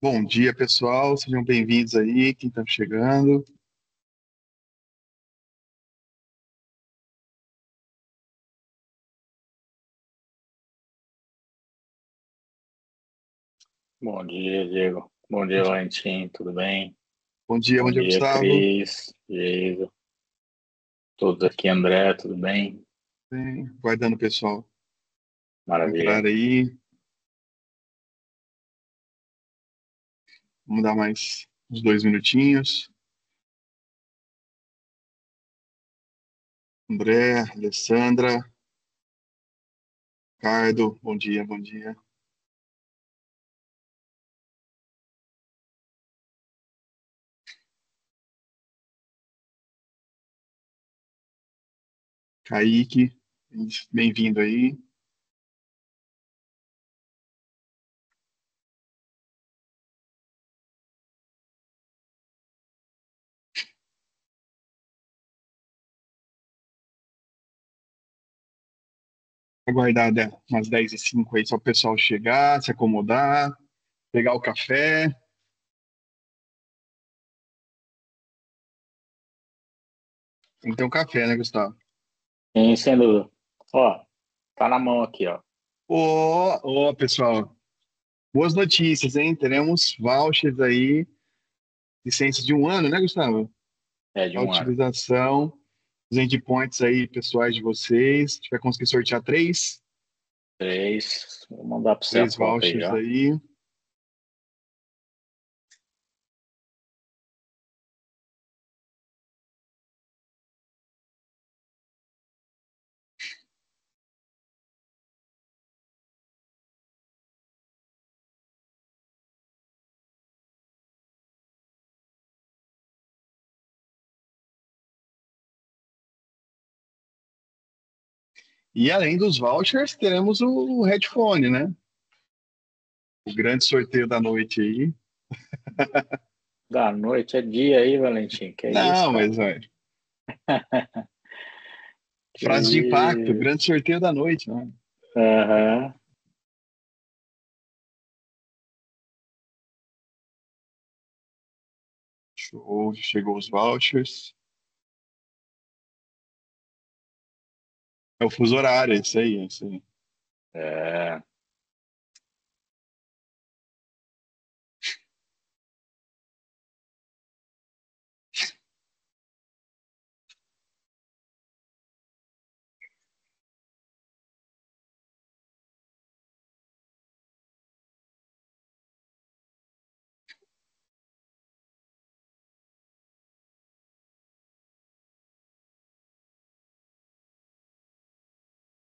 Bom dia, pessoal. Sejam bem-vindos aí, quem está chegando. Bom dia, Diego. Bom dia, Valentim. Tudo bem? Bom Bom dia, dia, Gustavo. Cris, Diego. Todos aqui, André, tudo bem? Bem, aguardando o pessoal Maravilha. entrar aí. Vamos dar mais uns 2 minutinhos. André, Alessandra, Ricardo, bom dia, bom dia. Kaique, bem-vindo aí. Aguardar umas 10h05 aí, só o pessoal chegar, se acomodar, pegar o café. Tem que ter um café, né, Gustavo? E sendo, ó, tá na mão aqui, ó. Ô, pessoal, boas notícias, hein? Teremos vouchers aí, licença de 1 ano, né, Gustavo? É de A um ano. utilização, os endpoints aí, pessoais de vocês. A gente vai conseguir sortear Três. Vou mandar pra você a três foto aí vouchers já. aí. E além dos vouchers, teremos o headphone, né? O grande sorteio da noite aí. Da noite é dia aí, Valentim. Que é isso, Não, cara? mas olha, frase de impacto, Que... grande sorteio da noite, né? Aham. Show, chegou os vouchers. É o fuso horário, é isso aí, é isso aí. É.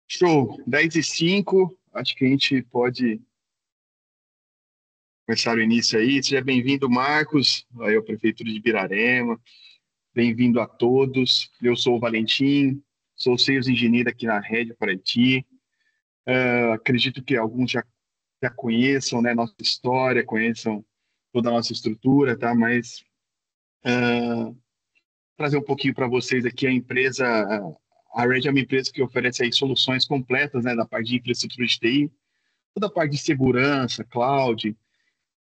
Show, 10h05, acho que a gente pode começar o início aí. Seja bem-vindo, Marcos, aí a Prefeitura de Birarema. Bem-vindo a todos. Eu sou o Valentim, sou Sales Engineer aqui na Rede para IT. Acredito que alguns já conheçam, né, nossa história, conheçam toda a nossa estrutura, tá? Mas trazer um pouquinho para vocês aqui a empresa. A Red é uma empresa que oferece aí soluções completas, né, da parte de infraestrutura de TI, toda a parte de segurança, cloud.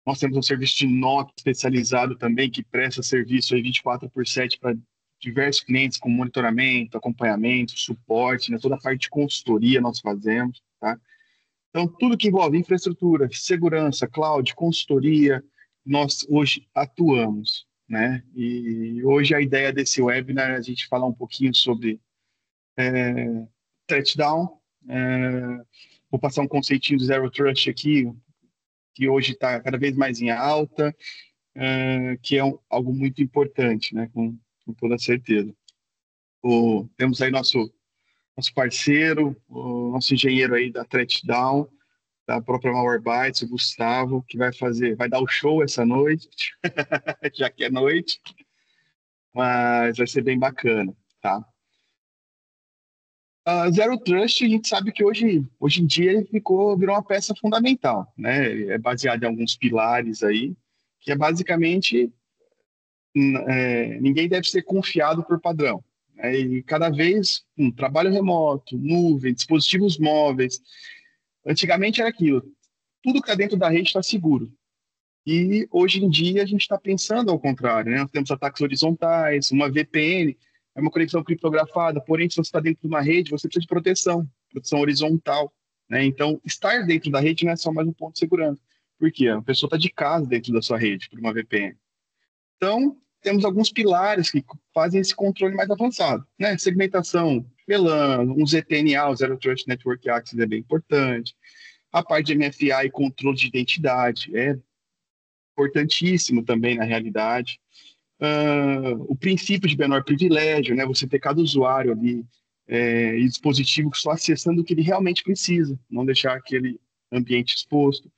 Nós temos um serviço de NOC especializado também, que presta serviço aí 24/7 para diversos clientes, com monitoramento, acompanhamento, suporte, né? Toda a parte de consultoria nós fazemos, tá? Então, tudo que envolve infraestrutura, segurança, cloud, consultoria, nós hoje atuamos, né? E hoje a ideia desse webinar é a gente falar um pouquinho sobre threat down, vou passar um conceitinho do Zero Trust aqui, que hoje está cada vez mais em alta, que é algo muito importante, né, com toda certeza. Temos aí nosso parceiro, o nosso engenheiro aí da ThreatDown, da própria Malwarebytes, o Gustavo, que vai dar o show essa noite, já que é noite, mas vai ser bem bacana, tá? A Zero Trust, a gente sabe que hoje em dia ele virou uma peça fundamental, né? É baseado em alguns pilares aí, que é basicamente ninguém deve ser confiado por padrão. E cada vez, trabalho remoto, nuvem, dispositivos móveis. Antigamente era aquilo, tudo que está dentro da rede está seguro. E hoje em dia a gente está pensando ao contrário, né? Nós temos ataques horizontais, uma VPN, é uma conexão criptografada, porém, se você está dentro de uma rede, você precisa de proteção horizontal, né? Então, estar dentro da rede não é só mais um ponto de segurança. Por quê? A pessoa está de casa dentro da sua rede, por uma VPN. Então, temos alguns pilares que fazem esse controle mais avançado, né? Segmentação, VLAN, um ZTNA, o Zero Trust Network Access é bem importante. A parte de MFA e controle de identidade é importantíssimo também na realidade. O princípio de menor privilégio, né? Você ter cada usuário ali e dispositivo só acessando o que ele realmente precisa, não deixar aquele ambiente exposto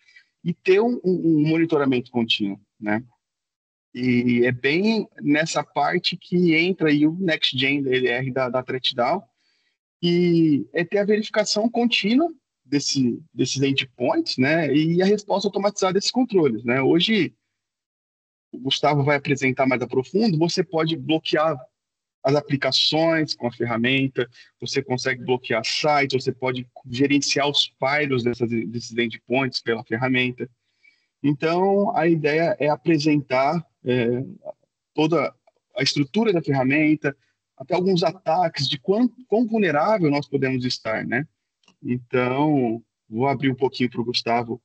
e ter um monitoramento contínuo, né? E é bem nessa parte que entra aí o Next Gen DLR da ThreatDown, e é ter a verificação contínua desses endpoints, né? E a resposta automatizada desses controles, né? Hoje, o Gustavo vai apresentar mais a profundo, você pode bloquear as aplicações com a ferramenta, você consegue bloquear sites, você pode gerenciar os firewalls desses endpoints pela ferramenta. Então, a ideia é apresentar toda a estrutura da ferramenta, até alguns ataques de quão vulnerável nós podemos estar, né? Então, vou abrir um pouquinho para o Gustavo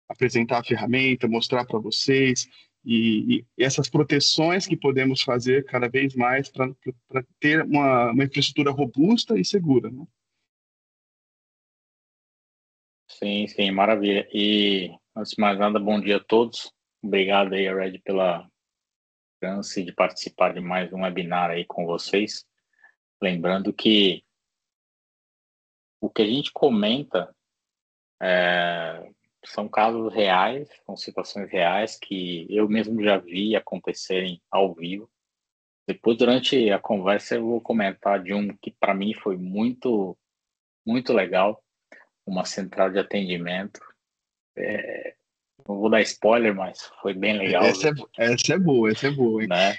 apresentar a ferramenta, mostrar para vocês e essas proteções que podemos fazer cada vez mais para ter uma infraestrutura robusta e segura, né? Sim, sim, maravilha. E, antes de mais nada, bom dia a todos. Obrigado aí, Red, pela chance de participar de mais um webinar aí com vocês. Lembrando que o que a gente comenta são casos reais, são situações reais que eu mesmo já vi acontecerem ao vivo. Depois, durante a conversa, eu vou comentar de um que para mim foi muito, muito legal, uma central de atendimento. Não vou dar spoiler, mas foi bem legal, Essa essa é boa, hein? né?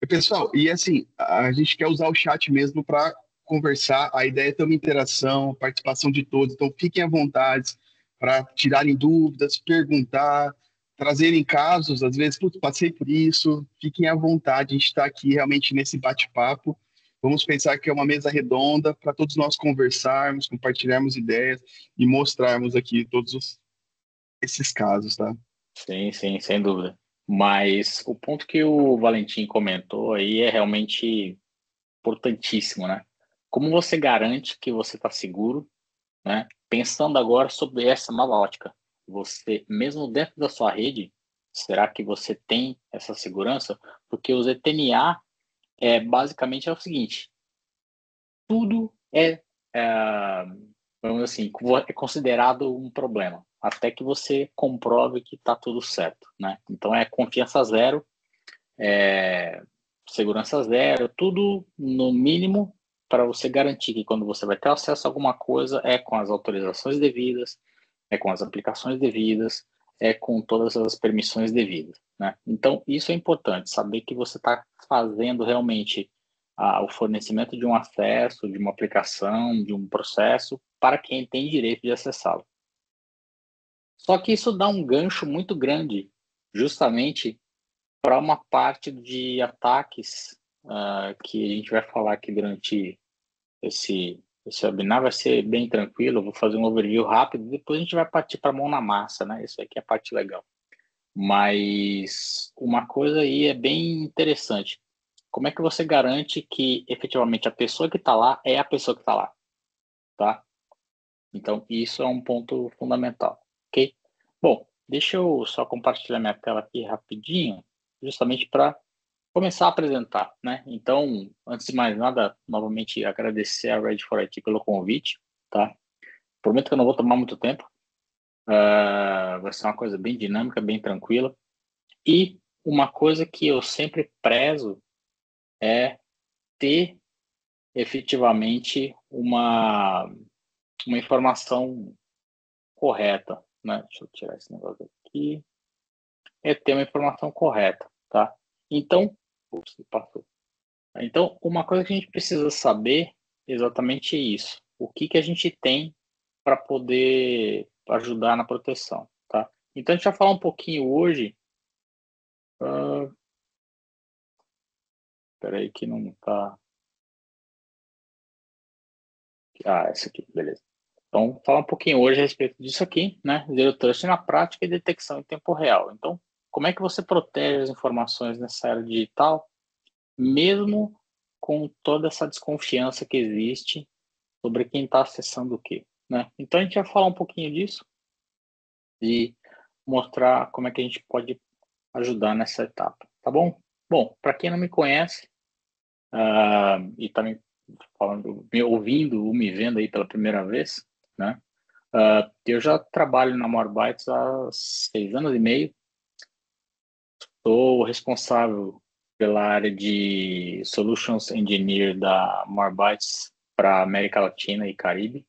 E, pessoal, e assim, a gente quer usar o chat mesmo para conversar, a ideia é ter uma interação, participação de todos, então fiquem à vontade para tirarem dúvidas, perguntar, trazerem casos, às vezes, putz, passei por isso, fiquem à vontade, a gente está aqui realmente nesse bate-papo, vamos pensar que é uma mesa redonda para todos nós conversarmos, compartilharmos ideias e mostrarmos aqui esses casos, tá? Sim, sim, sem dúvida. Mas o ponto que o Valentim comentou aí é realmente importantíssimo, né? Como você garante que você está seguro, né? Pensando agora sobre essa nova ótica, você, mesmo dentro da sua rede, será que você tem essa segurança? Porque o ZTNA basicamente é o seguinte: tudo é, vamos assim, é considerado um problema, até que você comprove que está tudo certo, né? Então é confiança zero, segurança zero, tudo no mínimo para você garantir que quando você vai ter acesso a alguma coisa é com as autorizações devidas, é com as aplicações devidas, é com todas as permissões devidas, né? Então isso é importante, saber que você está fazendo realmente o fornecimento de um acesso, de uma aplicação, de um processo para quem tem direito de acessá-lo. Só que isso dá um gancho muito grande, justamente para uma parte de ataques que a gente vai falar aqui durante esse webinar. Vai ser bem tranquilo, eu vou fazer um overview rápido, depois a gente vai partir para a mão na massa, né? Isso aqui é a parte legal. Mas uma coisa aí é bem interessante. Como é que você garante que efetivamente a pessoa que está lá é a pessoa que está lá, tá? Então, isso é um ponto fundamental, ok? Bom, deixa eu só compartilhar minha tela aqui rapidinho, justamente para começar a apresentar, né? Então, antes de mais nada, novamente agradecer a Red for IT pelo convite, tá? Prometo que eu não vou tomar muito tempo, vai ser uma coisa bem dinâmica, bem tranquila. E uma coisa que eu sempre prezo é ter efetivamente uma informação correta, né? Deixa eu tirar esse negócio aqui. É ter uma informação correta, tá? Então, ups, passou. Então, uma coisa que a gente precisa saber é exatamente isso. O que que a gente tem para poder ajudar na proteção, tá? Então, a gente vai falar um pouquinho hoje. Espera aí que não está... essa aqui, beleza. Então, falar um pouquinho hoje a respeito disso aqui, né? Zero Trust na prática e detecção em tempo real. Então, como é que você protege as informações nessa era digital, mesmo com toda essa desconfiança que existe sobre quem está acessando o quê, né? Então, a gente vai falar um pouquinho disso e mostrar como é que a gente pode ajudar nessa etapa, tá bom? Bom, para quem não me conhece e está me falando, me ouvindo ou me vendo aí pela primeira vez, né? Eu já trabalho na Morebytes há 6 anos e meio. Sou responsável pela área de Solutions Engineer da Morebytes para América Latina e Caribe.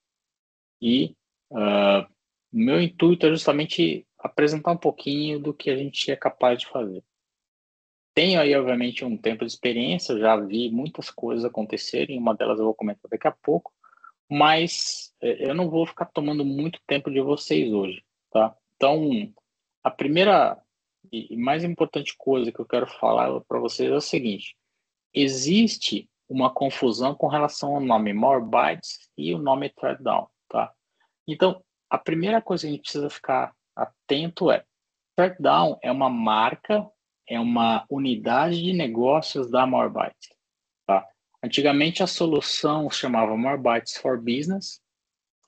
E meu intuito é justamente apresentar um pouquinho do que a gente é capaz de fazer. Tenho aí, obviamente, um tempo de experiência, já vi muitas coisas acontecerem, uma delas eu vou comentar daqui a pouco, mas eu não vou ficar tomando muito tempo de vocês hoje, tá? Então, a primeira e mais importante coisa que eu quero falar para vocês é o seguinte: existe uma confusão com relação ao nome Morebytes e o nome Threatdown, tá? Então, a primeira coisa que a gente precisa ficar atento é: Threatdown é uma marca, é uma unidade de negócios da Morebytes, tá? Antigamente a solução se chamava Morebytes for Business,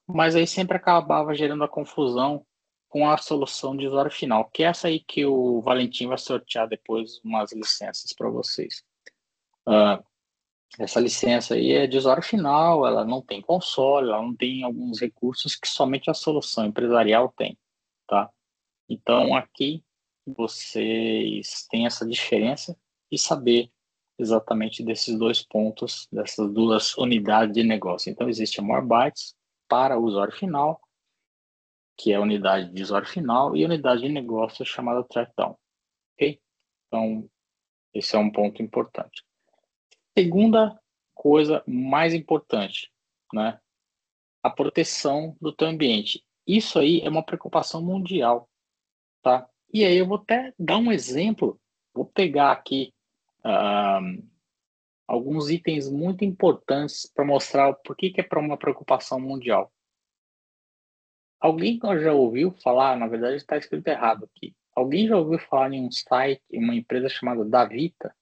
mas aí sempre acabava gerando a confusão com a solução de usuário final, que é essa aí que o Valentim vai sortear depois umas licenças para vocês. Essa licença aí é de usuário final, ela não tem console, ela não tem alguns recursos que somente a solução empresarial tem, tá? Então aqui vocês têm essa diferença e saber exatamente desses dois pontos, dessas duas unidades de negócio. Então existe a Morebytes para o usuário final, que é a unidade de usuário final, e a unidade de negócio chamada Trackdown, ok? Então esse é um ponto importante. Segunda coisa mais importante, né? A proteção do teu ambiente. Isso aí é uma preocupação mundial, tá? E aí eu vou até dar um exemplo. Vou pegar aqui alguns itens muito importantes para mostrar por que é para uma preocupação mundial. Alguém já ouviu falar, na verdade está escrito errado aqui. Alguém já ouviu falar em um site, uma empresa chamada Davita?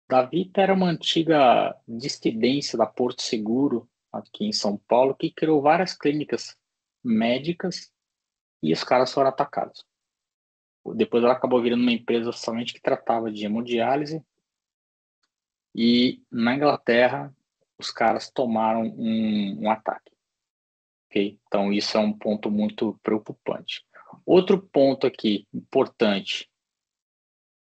Davita era uma antiga dissidência da Porto Seguro, aqui em São Paulo, que criou várias clínicas médicas e os caras foram atacados. Depois ela acabou virando uma empresa somente que tratava de hemodiálise e na Inglaterra os caras tomaram um ataque. Okay? Então isso é um ponto muito preocupante. Outro ponto aqui importante,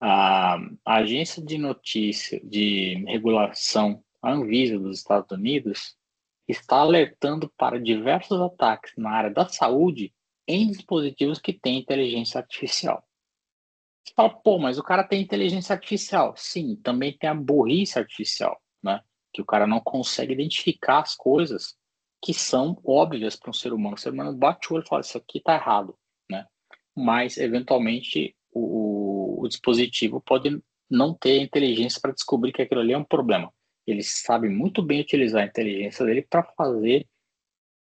a agência de notícia de regulação, a Anvisa dos Estados Unidos, está alertando para diversos ataques na área da saúde em dispositivos que têm inteligência artificial. Você fala, pô, mas o cara tem inteligência artificial. Sim, também tem a burrice artificial, né? Que o cara não consegue identificar as coisas que são óbvias para um ser humano. O ser humano bate o olho e fala, isso aqui está errado, né? Mas, eventualmente, o dispositivo pode não ter inteligência para descobrir que aquilo ali é um problema. Ele sabe muito bem utilizar a inteligência dele para fazer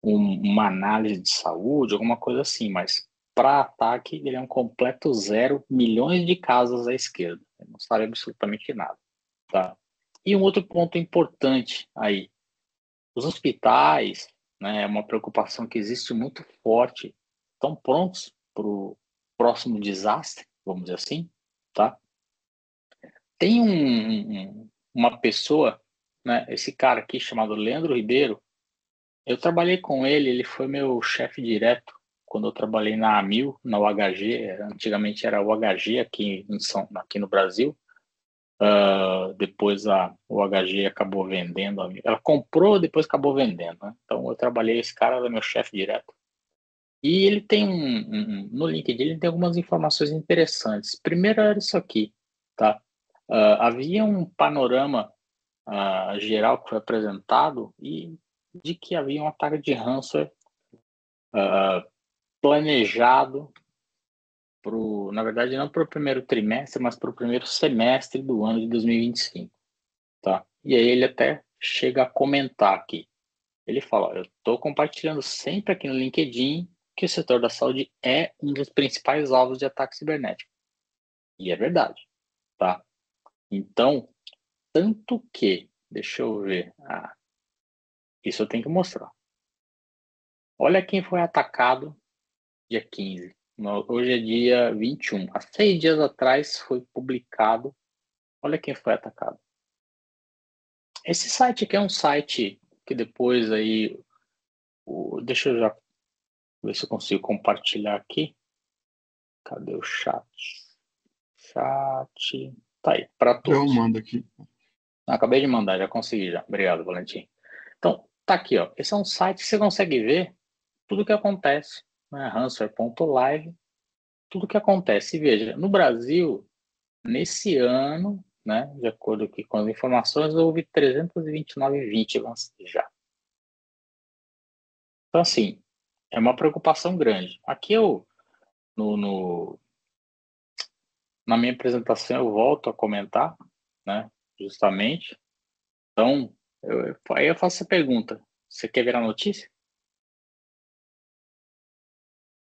uma análise de saúde, alguma coisa assim, mas para ataque ele é um completo zero, milhões de casas à esquerda. Ele não sabe absolutamente nada, tá? E um outro ponto importante aí, os hospitais, né, é uma preocupação que existe muito forte, estão prontos para o próximo desastre, vamos dizer assim, tá? Tem uma pessoa, né, esse cara aqui chamado Leandro Ribeiro. Eu trabalhei com ele, ele foi meu chefe direto quando eu trabalhei na Amil, na UHG, antigamente era UHG aqui no Brasil. Depois a UHG acabou vendendo, ela comprou, depois acabou vendendo, né? Então eu trabalhei, esse cara era meu chefe direto. E ele tem no LinkedIn ele tem algumas informações interessantes. Primeiro era isso aqui, tá? Havia um panorama geral que foi apresentado e de que havia um ataque de ransomware planejado na verdade, não para o primeiro trimestre, mas para o primeiro semestre do ano de 2025, tá? E aí ele até chega a comentar aqui. Ele fala, ó, eu estou compartilhando sempre aqui no LinkedIn que o setor da saúde é um dos principais alvos de ataque cibernético. E é verdade, tá? Então, tanto que, deixa eu ver, isso eu tenho que mostrar. Olha quem foi atacado dia 15. Hoje é dia 21. Há 6 dias atrás foi publicado. Olha quem foi atacado. Esse site aqui é um site que depois aí... deixa eu já ver se eu consigo compartilhar aqui. Cadê o chat? Chat. Tá aí, para Eu todos. mando aqui. Acabei de mandar, já consegui já. Obrigado, Valentim. Então, tá aqui, ó. Esse é um site que você consegue ver tudo o que acontece, né? Ransomware.live, tudo o que acontece. E veja, no Brasil, nesse ano, né, de acordo aqui com as informações, houve 329 vítimas já. Então, assim, é uma preocupação grande. Aqui na minha apresentação eu volto a comentar, né, justamente. Então, aí eu faço essa pergunta. Você quer ver a notícia?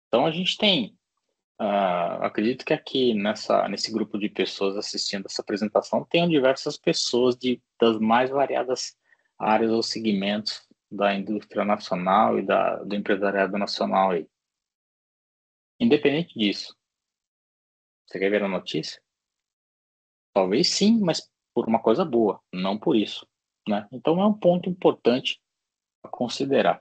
Então, a gente tem, acredito que aqui nesse grupo de pessoas assistindo essa apresentação, tenham diversas pessoas das mais variadas áreas ou segmentos da indústria nacional e do empresariado nacional aí. Independente disso, você quer ver a notícia? Talvez sim, mas por uma coisa boa, não por isso, né? Então é um ponto importante a considerar,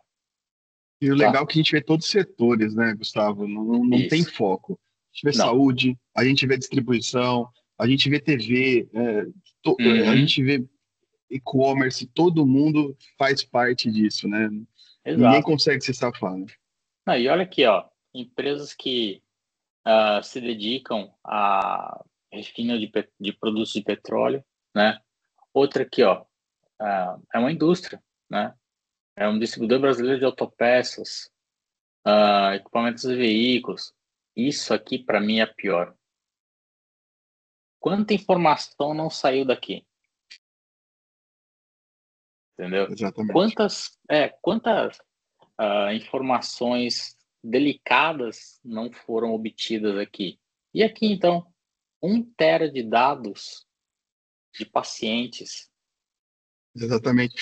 E o tá? legal é que a gente vê todos os setores, né, Gustavo? Não tem Isso. foco. A gente vê Não. saúde, a gente vê distribuição, a gente vê TV, a Uhum. gente vê e-commerce, todo mundo faz parte disso, né? Ninguém Exato. consegue se safar, né? Ah, e olha aqui, ó, empresas que se dedicam a refino de produtos de petróleo, né? Outra aqui, ó, é uma indústria, né? É um distribuidor brasileiro de autopeças, equipamentos de veículos. Isso aqui, para mim, é pior. Quanta informação não saiu daqui, entendeu? Exatamente. Quantas informações delicadas não foram obtidas aqui? E aqui, então, 1 tera de dados de pacientes. Exatamente.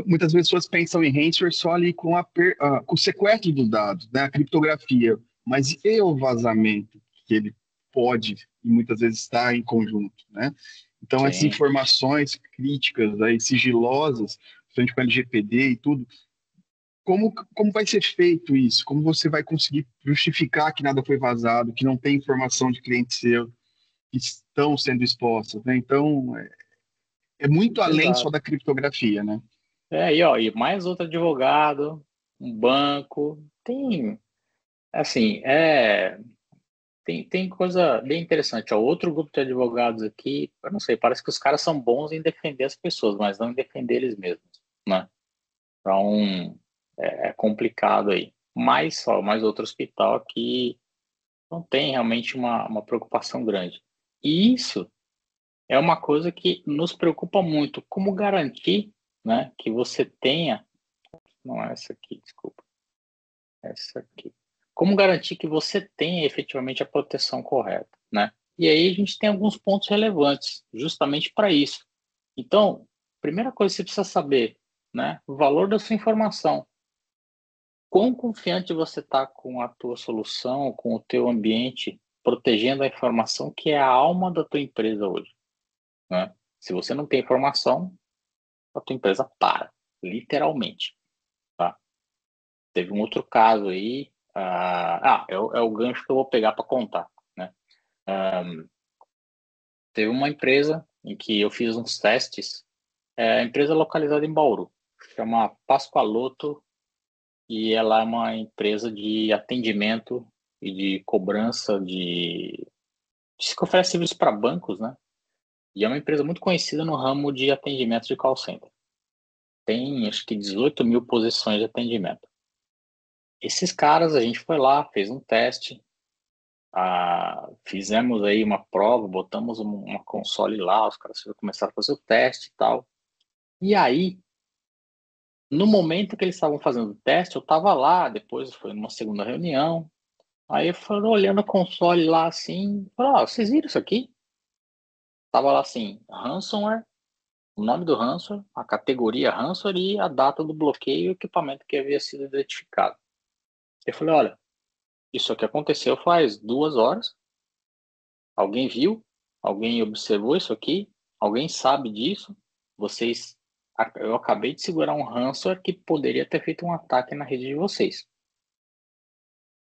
Muitas pessoas pensam em ransomware só ali com o sequestro dos dados, né, a criptografia, mas e o vazamento que ele pode e muitas vezes está em conjunto, né? Então essas Sim, informações críticas aí sigilosas, frente com a LGPD e tudo, como vai ser feito isso? Como você vai conseguir justificar que nada foi vazado, que não tem informação de cliente seu que estão sendo expostas, né? Então é muito além só exato. da criptografia, né? E mais outro advogado, um banco, assim, tem coisa bem interessante. Ó, outro grupo de advogados aqui, eu não sei, parece que os caras são bons em defender as pessoas, mas não em defender eles mesmos, né? Então, é complicado aí. Mais outro hospital aqui não tem realmente uma preocupação grande. E isso é uma coisa que nos preocupa muito. Como garantir, né, que você tenha... Não é essa aqui, desculpa. Essa aqui. Como garantir que você tenha efetivamente a proteção correta, né? E aí a gente tem alguns pontos relevantes, justamente para isso. Então, primeira coisa que você precisa saber, né, o valor da sua informação. Quão confiante você está com a tua solução, com o teu ambiente, protegendo a informação que é a alma da tua empresa hoje, né? Se você não tem informação, a tua empresa para, literalmente, tá? Teve um outro caso aí, é o gancho que eu vou pegar para contar, né? Teve uma empresa em que eu fiz uns testes, empresa localizada em Bauru, chama Pascoaloto, e ela é uma empresa de atendimento e de cobrança diz que oferece serviços para bancos, né? E é uma empresa muito conhecida no ramo de atendimento de call center. Tem, acho que 18 mil posições de atendimento. Esses caras, a gente foi lá, fez um teste, Fizemos aí uma prova, botamos uma console lá, os caras começaram a fazer o teste e tal. E aí, no momento que eles estavam fazendo o teste, eu estava lá, depois foi numa segunda reunião. Aí eu fui olhando a console lá assim, falei, vocês viram isso aqui? Tava lá assim, ransomware, o nome do ransomware, a categoria ransomware e a data do bloqueio e o equipamento que havia sido identificado. Eu falei, olha, isso aqui aconteceu faz 2 horas. Alguém viu? Alguém observou isso aqui? Alguém sabe disso? Eu acabei de segurar um ransomware que poderia ter feito um ataque na rede de vocês.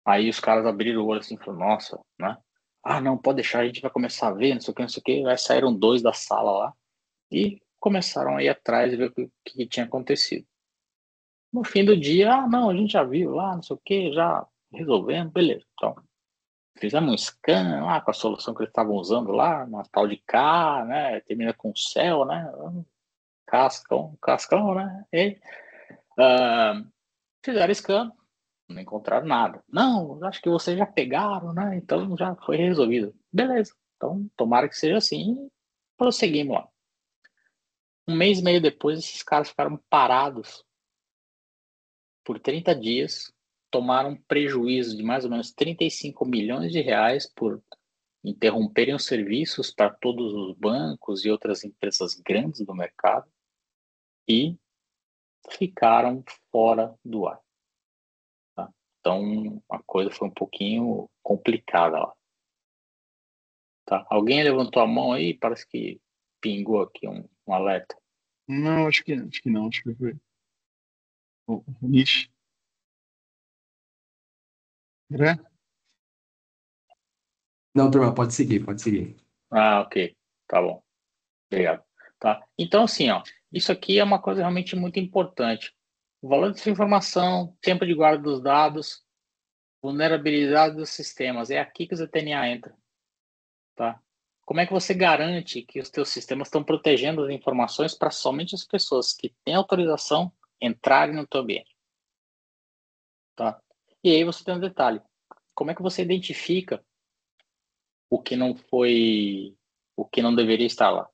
Aí os caras abriram o olho assim e falaram, nossa, né? Não, pode deixar, a gente vai começar a ver, não sei o que, não sei o que. Aí saíram 2 da sala lá e começaram a ir atrás e ver o que tinha acontecido. No fim do dia, não, a gente já viu lá, não sei o que, já resolvendo, beleza. Então, fizemos um scan lá com a solução que eles estavam usando lá, uma tal de K, né? Termina com céu, né? Cascão, né? Fizeram scan, não encontraram nada. Não, acho que vocês já pegaram, né? Então já foi resolvido. Beleza. Então, tomara que seja assim e prosseguimos lá. 1 mês e meio depois, esses caras ficaram parados por 30 dias, tomaram um prejuízo de mais ou menos 35 milhões de reais por interromperem os serviços para todos os bancos e outras empresas grandes do mercado e ficaram fora do ar. Tá? Então, a coisa foi um pouquinho complicada lá. Tá? Alguém levantou a mão aí? Parece que pingou aqui um alerta. Não, acho que não. Acho que foi o Nish. Né? Não, turma, pode seguir, pode seguir. Ok. Tá bom. Obrigado. Tá? Então, assim, isso aqui é uma coisa realmente muito importante. O valor dessa informação, tempo de guarda dos dados, vulnerabilidade dos sistemas. É aqui que o ZTNA entra. Tá? Como é que você garante que os teus sistemas estão protegendo as informações para somente as pessoas que têm autorização entrarem no teu ambiente? Tá? E aí você tem um detalhe. Como é que você identifica o que não foi, o que não deveria estar lá?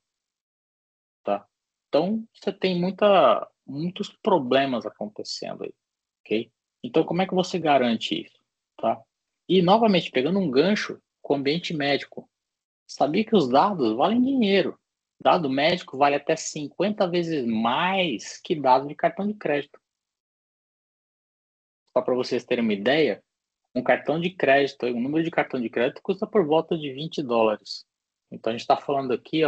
Tá? Então, você tem muitos problemas acontecendo aí, ok? Então, como é que você garante isso, tá? E, novamente, pegando um gancho com o ambiente médico, sabia que os dados valem dinheiro. Dado médico vale até 50 vezes mais que dado de cartão de crédito. Só para vocês terem uma ideia, um cartão de crédito, um número de cartão de crédito custa por volta de $20. Então, a gente está falando aqui,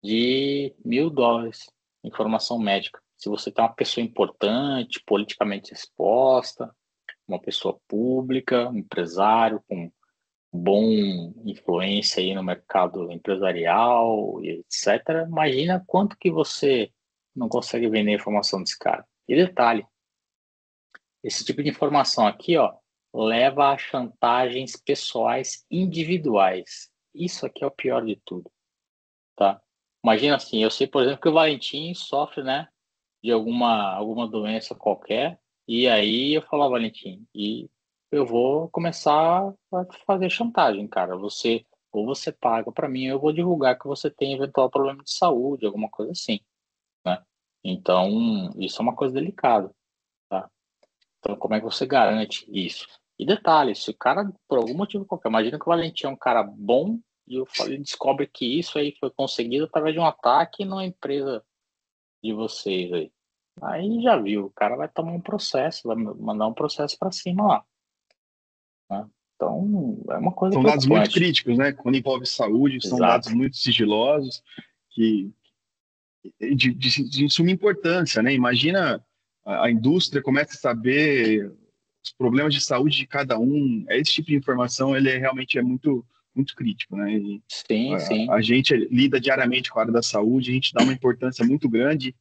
de $1.000, informação médica. Se você tem uma pessoa importante, politicamente exposta, uma pessoa pública, um empresário com bom influência aí no mercado empresarial, etc. Imagina quanto que você não consegue vender a informação desse cara. E detalhe, esse tipo de informação aqui, leva a chantagens pessoais individuais. Isso aqui é o pior de tudo, tá? Imagina assim, eu sei, por exemplo, que o Valentim sofre, né, de alguma doença qualquer, e aí eu falo, Valentim, e eu vou começar a fazer chantagem, cara. Ou você paga para mim, ou eu vou divulgar que você tem eventual problema de saúde, alguma coisa assim, né? Então, isso é uma coisa delicada, tá? Então, como é que você garante isso? E detalhe, se o cara, por algum motivo qualquer, imagina que o Valentim é um cara bom e ele descobre que isso aí foi conseguido através de um ataque numa empresa de vocês aí. Aí já viu, o cara vai tomar um processo, vai mandar um processo para cima lá, né? Então, é uma coisa São dados muito preocupante. críticos, né? Quando envolve saúde, são dados Exato. muito sigilosos, que de suma importância, né? Imagina a indústria começa a saber os problemas de saúde de cada um. Esse tipo de informação ele realmente é muito crítico, né? E Sim, sim. a gente lida diariamente com a área da saúde, a gente dá uma importância muito grande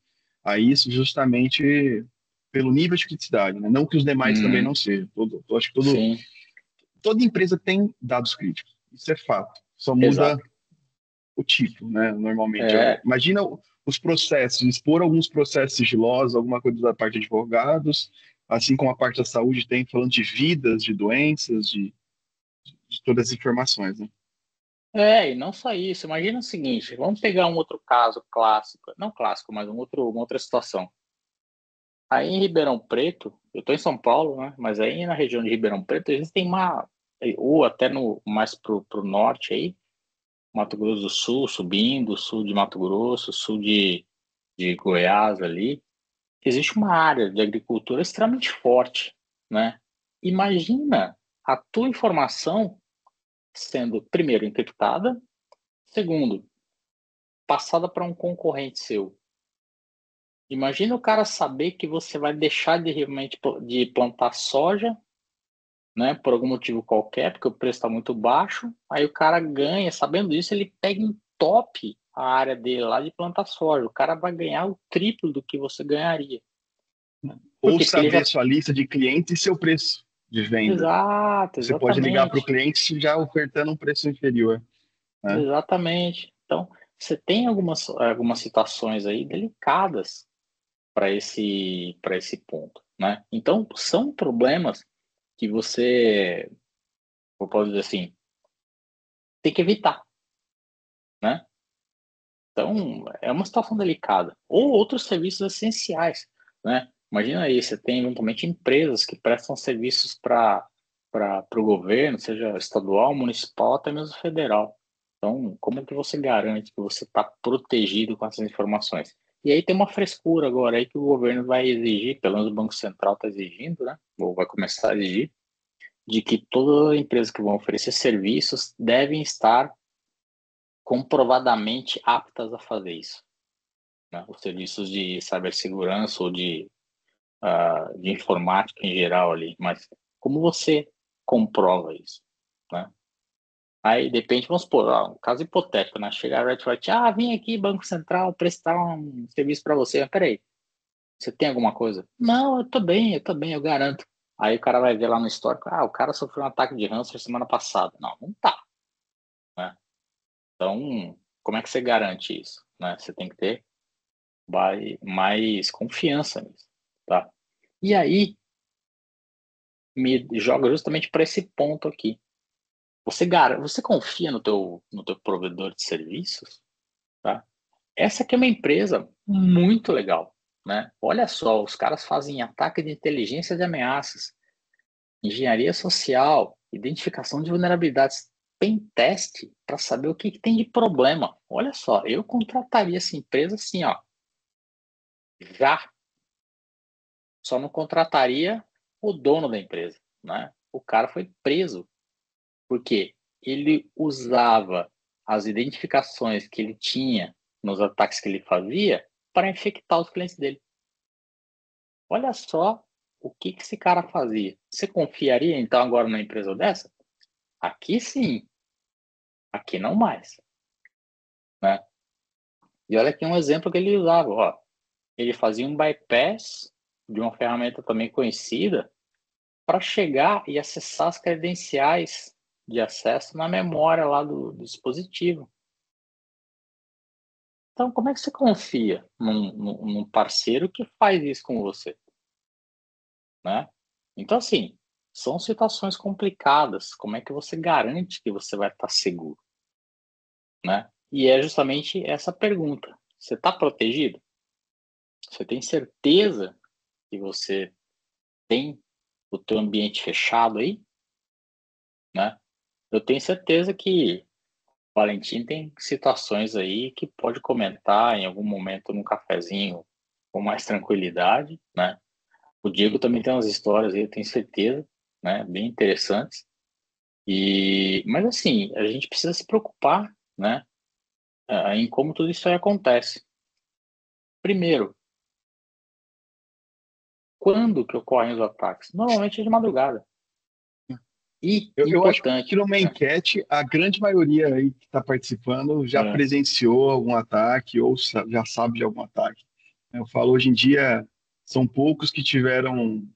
a isso justamente pelo nível de criticidade, né? Não que os demais também não sejam. Acho que Sim, toda empresa tem dados críticos. Isso é fato. Só muda exato. o tipo, né? Normalmente. É, Imagina os processos, expor alguns processos sigilosos, alguma coisa da parte de advogados, assim como a parte da saúde tem, falando de vidas, de doenças, de todas as informações, né? E não só isso. Imagina o seguinte, vamos pegar um outro caso clássico, não clássico, mas uma outra situação. Aí em Ribeirão Preto, eu estou em São Paulo, né? Mas aí na região de Ribeirão Preto existem ou até mais pro norte aí, Mato Grosso do Sul, subindo, sul de Mato Grosso, sul de Goiás ali, existe uma área de agricultura extremamente forte, né? Imagina a tua informação sendo, primeiro, encriptada, segundo, passada para um concorrente seu. Imagina o cara saber que você vai deixar de realmente de plantar soja, né, por algum motivo qualquer, porque o preço está muito baixo, aí o cara ganha, sabendo disso, ele pega em top a área dele lá de plantar soja. O cara vai ganhar o triplo do que você ganharia. Por Ou quê? Porque ele saber já... sua lista de clientes e seu preço de venda. Exato, Você pode ligar para o exatamente. cliente já ofertando um preço inferior, né? Exatamente. Então, você tem algumas situações aí delicadas para esse ponto, né? Então, são problemas que você, eu posso dizer assim, tem que evitar, né? Então, é uma situação delicada. Ou outros serviços essenciais, né? Imagina aí, você tem eventualmente empresas que prestam serviços para o governo, seja estadual, municipal, até mesmo federal. Então, como que você garante que você está protegido com essas informações? E aí tem uma frescura agora aí que o governo vai exigir, pelo menos o Banco Central está exigindo, né? Ou vai começar a exigir, de que todas as empresas que vão oferecer serviços devem estar comprovadamente aptas a fazer isso, né? Os serviços de cibersegurança ou de informática em geral ali, mas como você comprova isso, né? Aí, depende, vamos supor, um caso hipotético, né? Chegar a Red Hat, vim aqui, Banco Central, prestar um serviço para você. Mas, peraí, você tem alguma coisa? Não, eu tô bem, eu garanto. Aí o cara vai ver lá no histórico, o cara sofreu um ataque de ransomware semana passada. Não, não tá, né? Então, como é que você garante isso, né? Você tem que ter mais confiança nisso, tá? E aí, me joga justamente para esse ponto aqui. Você confia no teu provedor de serviços, tá? Essa aqui é uma empresa muito legal, né? Olha só, os caras fazem ataque de inteligência de ameaças, engenharia social, identificação de vulnerabilidades, pen teste para saber o que tem de problema. Olha só, eu contrataria essa empresa assim, ó, já. Só não contrataria o dono da empresa, né? O cara foi preso porque ele usava as identificações que ele tinha nos ataques que ele fazia para infectar os clientes dele. Olha só o que esse cara fazia. Você confiaria então agora numa empresa dessa? Aqui sim, aqui não mais, né? E olha aqui um exemplo que ele usava, ó. Ele fazia um bypass de uma ferramenta também conhecida para chegar e acessar as credenciais de acesso na memória lá do dispositivo. Então, como é que você confia num parceiro que faz isso com você, né? Então, assim, são situações complicadas. Como é que você garante que você vai estar seguro, né? E é justamente essa pergunta. Você está protegido? Você tem certeza que você tem o teu ambiente fechado aí, né? Eu tenho certeza que o Valentim tem situações aí que pode comentar em algum momento num cafezinho com mais tranquilidade, né? O Diego também tem umas histórias aí, eu tenho certeza, né? Bem interessantes. Mas assim, a gente precisa se preocupar, né? Em como tudo isso aí acontece. Primeiro, quando que ocorrem os ataques? Normalmente é de madrugada. E Eu acho que importante, numa enquete, a grande maioria aí que está participando já é, presenciou algum ataque ou já sabe de algum ataque. Eu falo, hoje em dia, são poucos que tiveram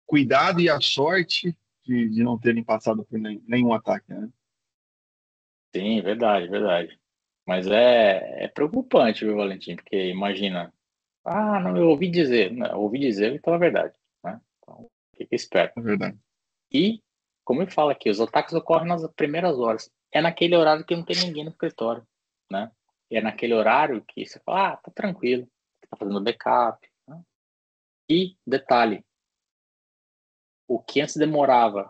cuidado e a sorte de não terem passado por nenhum ataque, né? sim, verdade, verdade. Mas é preocupante, viu, Valentim? Porque imagina, não, eu ouvi dizer, não, eu ouvi dizer, então é verdade, né? Então, fica esperto. É verdade. E como eu falo aqui, os ataques ocorrem nas primeiras horas. É naquele horário que não tem ninguém no escritório, né? E é naquele horário que você fala, tá tranquilo, tá fazendo backup, né? E, detalhe, o que antes demorava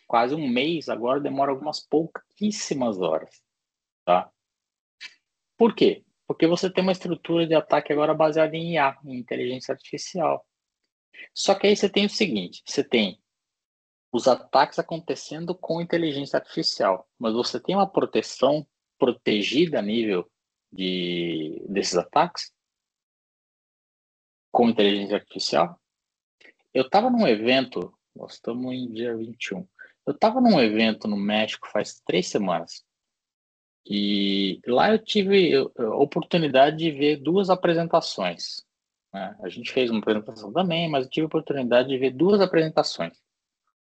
quase um mês, agora demora algumas pouquíssimas horas, tá? Por quê? Porque você tem uma estrutura de ataque agora baseada em IA, em inteligência artificial. Só que aí você tem o seguinte, você tem os ataques acontecendo com inteligência artificial, mas você tem uma proteção protegida a nível desses ataques com inteligência artificial? Eu estava num evento, nós estamos em dia 21, eu estava num evento no México faz 3 semanas, e lá eu tive a oportunidade de ver duas apresentações, né? A gente fez uma apresentação também, mas eu tive a oportunidade de ver duas apresentações.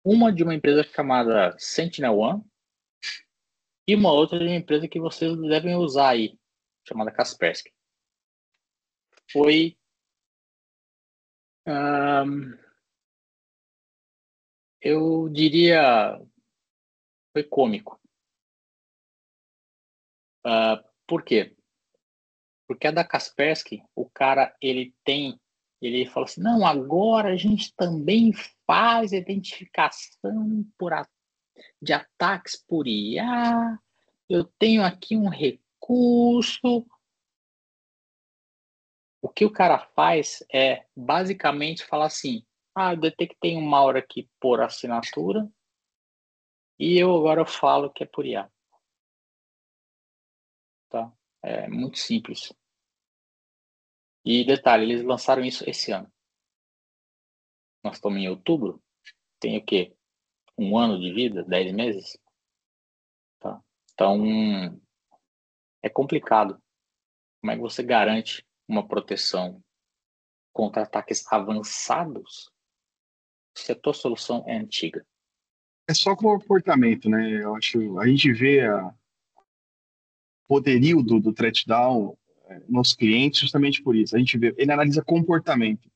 Uma de uma empresa chamada SentinelOne e uma outra de uma empresa que vocês devem usar aí, chamada Kaspersky. Foi eu diria, foi cômico. Por quê? Porque a da Kaspersky, o cara, ele fala assim, não, agora a gente também faz identificação de ataques por IA, eu tenho aqui um recurso. O que o cara faz é, basicamente, falar assim, eu detectei um malware aqui por assinatura e eu agora falo que é por IA. Tá? É muito simples. E detalhe, eles lançaram isso esse ano. Nós estamos em outubro, tem o quê? 1 ano de vida? 10 meses? Tá? Então, é complicado. Como é que você garante uma proteção contra ataques avançados se a tua solução é antiga? É só comportamento, né? Eu acho, a gente vê o poderio do threat-down nos clientes justamente por isso. A gente vê, ele analisa comportamento.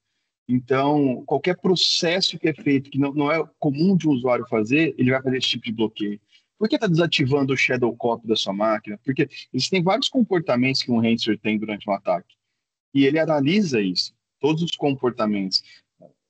Então, qualquer processo que é feito que não é comum de um usuário fazer, ele vai fazer esse tipo de bloqueio. Por que está desativando o shadow copy da sua máquina? Porque existem vários comportamentos que um ransomware tem durante um ataque. E ele analisa isso, todos os comportamentos.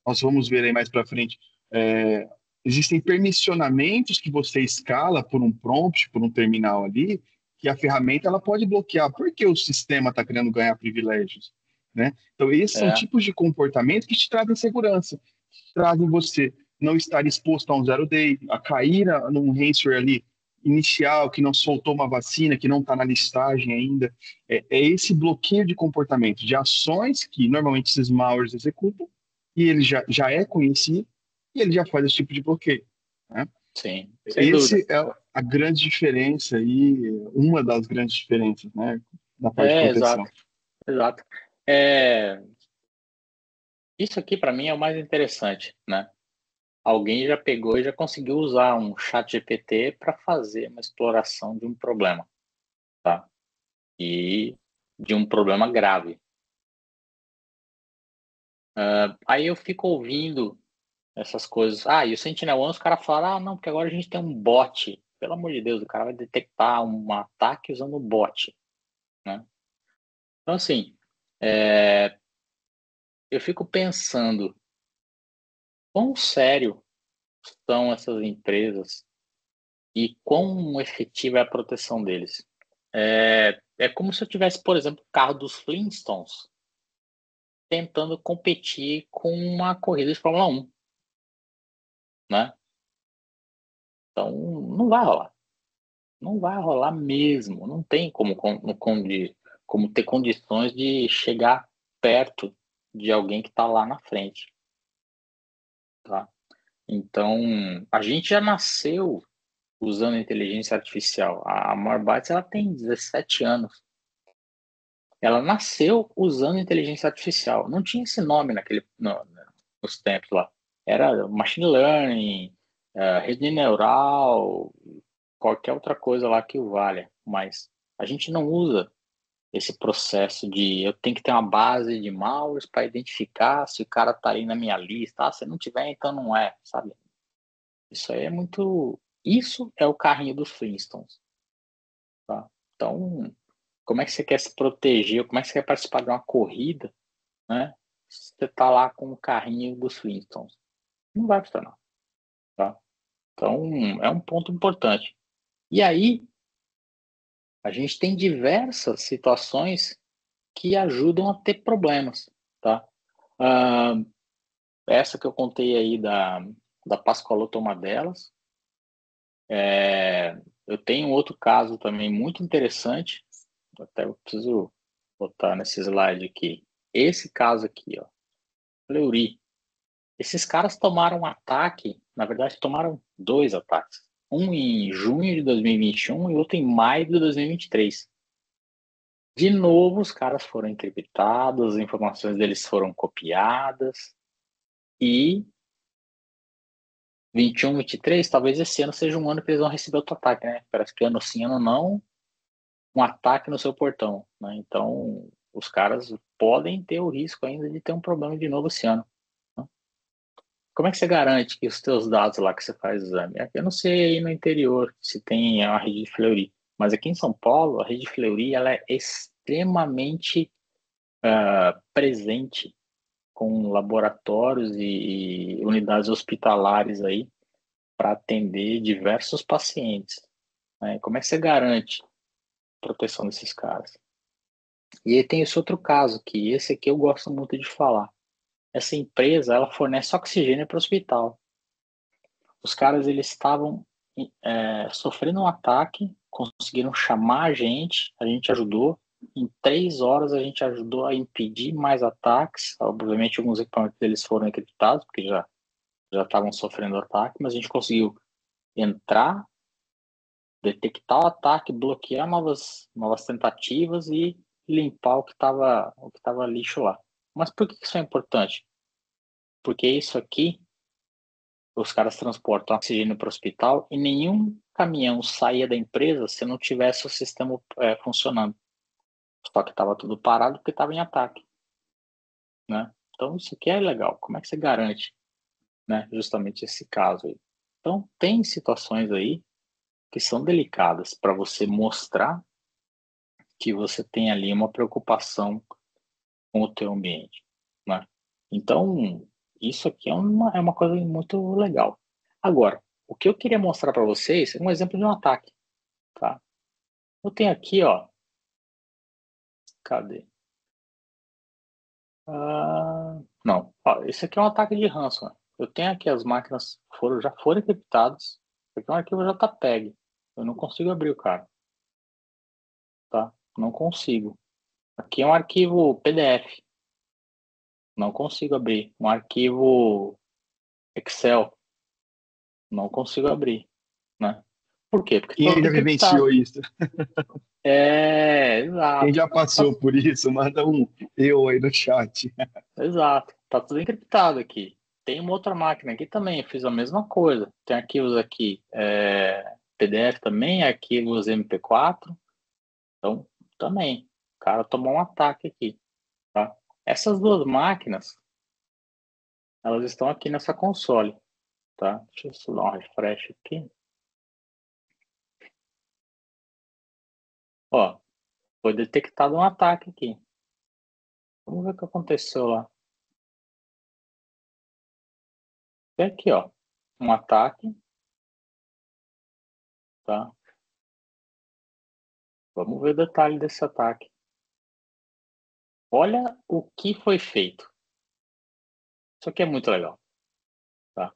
Nós vamos ver aí mais para frente. é, Existem permissionamentos que você escala por um prompt, por um terminal ali, que a ferramenta ela pode bloquear. Por que o sistema está querendo ganhar privilégios? Né? Então, esses são É, tipos de comportamento que te trazem segurança, que trazem você não estar exposto a um zero day, a cair num ransomware ali inicial, que não soltou uma vacina, que não está na listagem ainda. É esse bloqueio de comportamento, de ações que normalmente esses malwares executam, e ele já é conhecido, e ele já faz esse tipo de bloqueio. Né? sim, sem dúvida. Esse é a grande diferença e uma das grandes diferenças, né, da parte de proteção. Exato, exato. É, isso aqui para mim é o mais interessante, né? Alguém já pegou e já conseguiu usar um chat GPT para fazer uma exploração de um problema, tá? E de um problema grave. Aí eu fico ouvindo essas coisas. E o Sentinel-1, os caras falam, não, porque agora a gente tem um bot. Pelo amor de Deus, o cara vai detectar um ataque usando um bot, né? Então, assim, eu fico pensando, quão sério são essas empresas e quão efetiva é a proteção deles. É como se eu tivesse, por exemplo, o carro dos Flintstones tentando competir com uma corrida de Fórmula 1, né? Então, não vai rolar. Não vai rolar mesmo. Não tem como ter condições de chegar perto de alguém que está lá na frente, tá? Então, a gente já nasceu usando inteligência artificial. A Morbites, ela tem 17 anos. Ela nasceu usando inteligência artificial. Não tinha esse nome nos tempos lá. Era machine learning, rede neural, qualquer outra coisa lá que o valha. Mas a gente não usa esse processo de eu tenho que ter uma base de malwares para identificar se o cara está aí na minha lista. Se não tiver, então não é, sabe? Isso aí é muito... Isso é o carrinho dos Flintstones, tá? Então, como é que você quer se proteger? Como é que você quer participar de uma corrida, né? Você tá lá com o carrinho dos Flintstones. Não vai funcionar, tá? Então, é um ponto importante. E aí, a gente tem diversas situações que ajudam a ter problemas, tá? Ah, essa que eu contei aí da Pascoaloto é uma delas. Eu tenho outro caso também muito interessante, até eu preciso botar nesse slide aqui. Esse caso aqui, ó, Fleury. Esses caras tomaram um ataque, na verdade tomaram dois ataques. Um em junho de 2021 e outro em maio de 2023. De novo, os caras foram encriptados, as informações deles foram copiadas e 21, 23, talvez esse ano seja um ano que eles vão receber outro ataque, né? Parece que ano sim, ano não, um ataque no seu portão, né? Então, os caras podem ter o risco ainda de ter um problema de novo esse ano, né? Como é que você garante que os teus dados lá que você faz o exame? Eu não sei aí no interior se tem a rede de Fleury, mas aqui em São Paulo, a rede de Fleury ela é extremamente presente com laboratórios e unidades hospitalares aí para atender diversos pacientes, né? Como é que você garante a proteção desses caras? E aí tem esse outro caso, que esse aqui eu gosto muito de falar. Essa empresa, ela fornece oxigênio para o hospital. Os caras, eles estavam sofrendo um ataque, conseguiram chamar a gente ajudou. Em 3 horas a gente ajudou a impedir mais ataques. Obviamente alguns equipamentos deles foram encriptados, porque já estavam sofrendo ataque, mas a gente conseguiu entrar, detectar o ataque, bloquear novas tentativas e limpar o que tava lixo lá. Mas por que isso é importante? Porque isso aqui, os caras transportam oxigênio para o hospital e nenhum caminhão saía da empresa se não tivesse o sistema funcionando. Só que estava tudo parado porque estava em ataque, né? Então isso aqui é legal. Como é que você garante, né, justamente esse caso aí? Então tem situações aí que são delicadas para você mostrar que você tem ali uma preocupação com o teu ambiente, né? Então, isso aqui é uma coisa muito legal. Agora, o que eu queria mostrar para vocês é um exemplo de um ataque, tá? Eu tenho aqui, ó, cadê? Não, ó, esse aqui é um ataque de ransomware. Eu tenho aqui as máquinas já foram encriptadas. Isso aqui é um arquivo JPEG. Eu não consigo abrir o cara, tá? Não consigo. Aqui é um arquivo PDF. Não consigo abrir. Um arquivo Excel. Não consigo abrir, né? Por quê? Porque Quem está aí tudo já vivenciou encriptado. isso? Quem Exato. já Tá- passou por isso? Manda um eu aí no chat. exato. Tá tudo encriptado aqui. Tem uma outra máquina aqui também, eu fiz a mesma coisa. Tem arquivos aqui, PDF também, arquivos MP4. Então, também. O cara tomou um ataque aqui, tá? Essas duas máquinas, elas estão aqui nessa console, tá? Deixa eu só dar um refresh aqui. Ó, foi detectado um ataque aqui. Vamos ver o que aconteceu lá. Tem aqui, ó, um ataque, tá? Vamos ver o detalhe desse ataque. Olha o que foi feito. Isso aqui é muito legal, tá?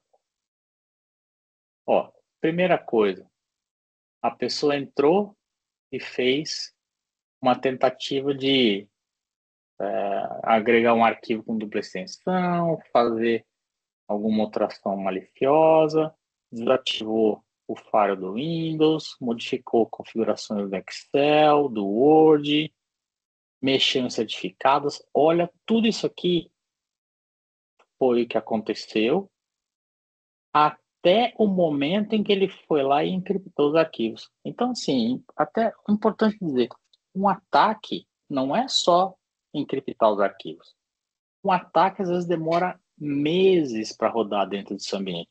Ó, primeira coisa, a pessoa entrou e fez uma tentativa de agregar um arquivo com dupla extensão, fazer alguma outra ação maliciosa, desativou o Fire do Windows, modificou configurações do Excel, do Word, mexeu em certificados. Olha, tudo isso aqui foi o que aconteceu até o momento em que ele foi lá e encriptou os arquivos. Então, assim, até é importante dizer, um ataque não é só encriptar os arquivos. Um ataque, às vezes, demora meses para rodar dentro do seu ambiente.